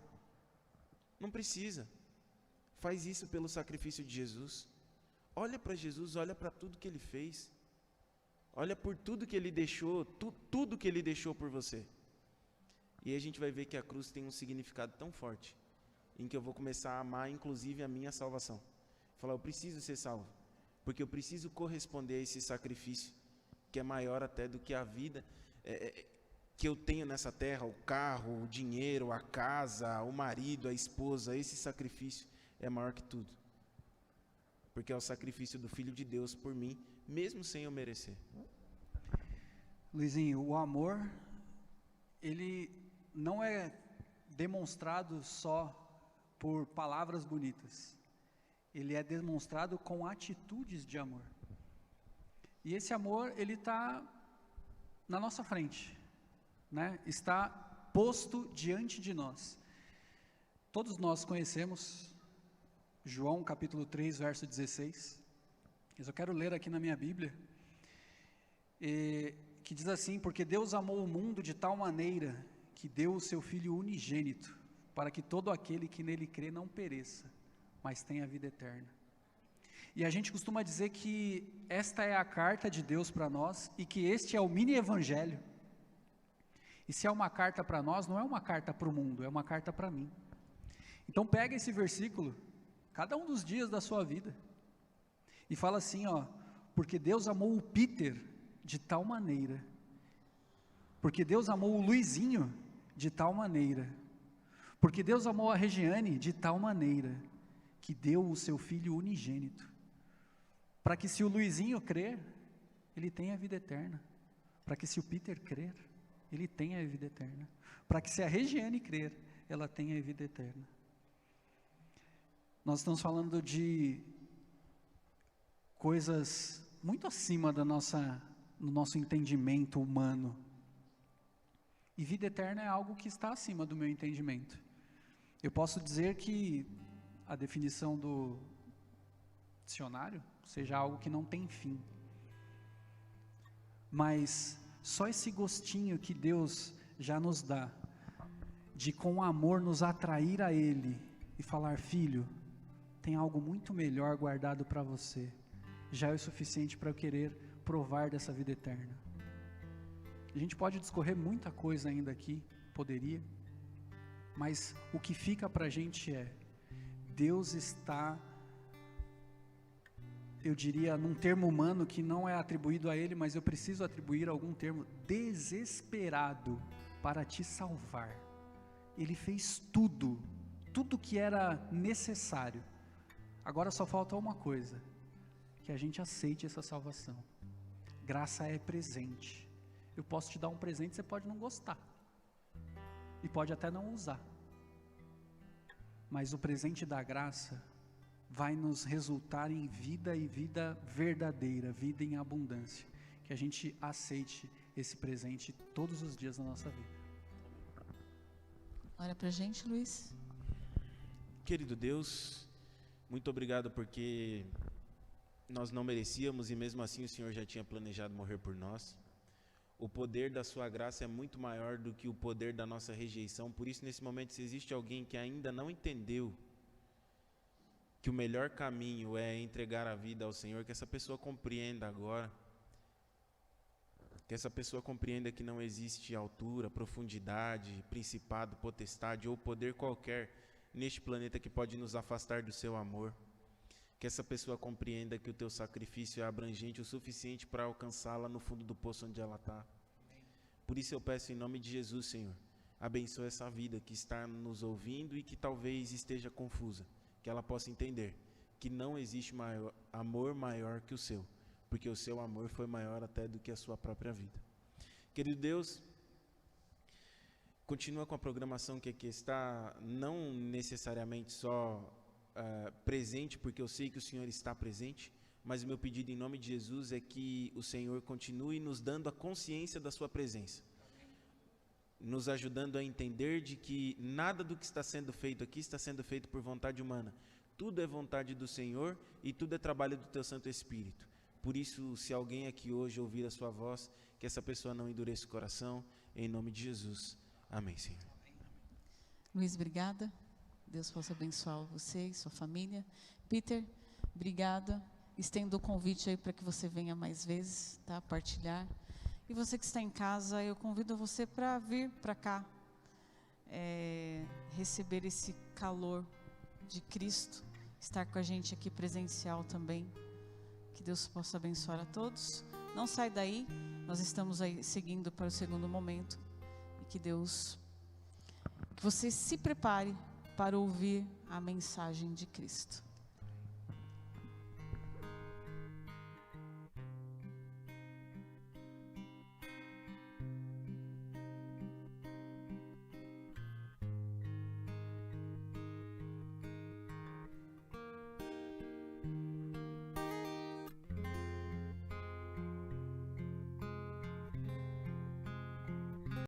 S3: não precisa. Faz isso pelo sacrifício de Jesus. Olha para Jesus, olha para tudo que ele fez. Olha por tudo que ele deixou, tudo que ele deixou por você. E aí a gente vai ver que a cruz tem um significado tão forte, em que eu vou começar a amar, inclusive, a minha salvação. Falar, eu preciso ser salvo, porque eu preciso corresponder a esse sacrifício, que é maior até do que a vida que eu tenho nessa terra, o carro, o dinheiro, a casa, o marido, a esposa. Esse sacrifício é maior que tudo, porque é o sacrifício do Filho de Deus por mim, mesmo sem eu merecer.
S2: Luizinho, o amor, ele não é demonstrado só por palavras bonitas. Ele é demonstrado com atitudes de amor. E esse amor, ele está na nossa frente, né? Está posto diante de nós. Todos nós conhecemos João capítulo 3, verso 16. Mas eu quero ler aqui na minha Bíblia, que diz assim: porque Deus amou o mundo de tal maneira que deu o seu Filho unigênito, para que todo aquele que nele crê não pereça, mas tenha vida eterna. E a gente costuma dizer que esta é a carta de Deus para nós, e que este é o mini evangelho. E se é uma carta para nós, não é uma carta para o mundo, é uma carta para mim. Então pega esse versículo, cada um dos dias da sua vida, e fala assim, ó: porque Deus amou o Peter de tal maneira, porque Deus amou o Luizinho de tal maneira, porque Deus amou a Regiane de tal maneira, que deu o seu Filho unigênito, para que se o Luizinho crer, ele tenha a vida eterna, para que se o Peter crer, ele tenha a vida eterna, para que se a Regiane crer, ela tenha a vida eterna. Nós estamos falando de coisas muito acima do nosso entendimento humano. E vida eterna é algo que está acima do meu entendimento. Eu posso dizer que a definição do dicionário seja algo que não tem fim. Mas só esse gostinho que Deus já nos dá, de com amor nos atrair a Ele e falar: filho, tem algo muito melhor guardado para você, já é o suficiente para eu querer provar dessa vida eterna. A gente pode discorrer muita coisa ainda aqui, poderia, mas o que fica para a gente é: Deus está, eu diria num termo humano que não é atribuído a Ele, mas eu preciso atribuir algum termo, desesperado para te salvar. Ele fez tudo que era necessário. Agora só falta uma coisa: que a gente aceite essa salvação. Graça é presente. Eu posso te dar um presente, você pode não gostar, e pode até não usar, mas o presente da graça vai nos resultar em vida, e vida verdadeira, vida em abundância. Que a gente aceite esse presente todos os dias da nossa vida.
S1: Olha pra gente, Luiz.
S3: Querido Deus, muito obrigado porque nós não merecíamos e mesmo assim o Senhor já tinha planejado morrer por nós. O poder da sua graça é muito maior do que o poder da nossa rejeição. Por isso, nesse momento, se existe alguém que ainda não entendeu que o melhor caminho é entregar a vida ao Senhor, que essa pessoa compreenda agora, que essa pessoa compreenda que não existe altura, profundidade, principado, potestade ou poder qualquer neste planeta que pode nos afastar do seu amor. Que essa pessoa compreenda que o teu sacrifício é abrangente o suficiente para alcançá-la no fundo do poço onde ela está. Por isso eu peço em nome de Jesus, Senhor, abençoa essa vida que está nos ouvindo e que talvez esteja confusa, que ela possa entender que não existe amor maior que o seu, porque o seu amor foi maior até do que a sua própria vida. Querido Deus, continua com a programação que aqui está, não necessariamente só presente, porque eu sei que o Senhor está presente, mas o meu pedido em nome de Jesus é que o Senhor continue nos dando a consciência da sua presença, nos ajudando a entender de que nada do que está sendo feito aqui está sendo feito por vontade humana. Tudo é vontade do Senhor e tudo é trabalho do teu Santo Espírito. Por isso, se alguém aqui hoje ouvir a sua voz, que essa pessoa não endureça o coração, em nome de Jesus. Amém, Senhor.
S1: Luiz, obrigada. Deus possa abençoar você e sua família. Peter, obrigada. Estendo o convite aí para que você venha mais vezes, tá? Partilhar. E você que está em casa, eu convido você para vir para cá, receber esse calor de Cristo, estar com a gente aqui presencial também. Que Deus possa abençoar a todos. Não sai daí, nós estamos aí seguindo para o segundo momento. E que você se prepare para ouvir a mensagem de Cristo.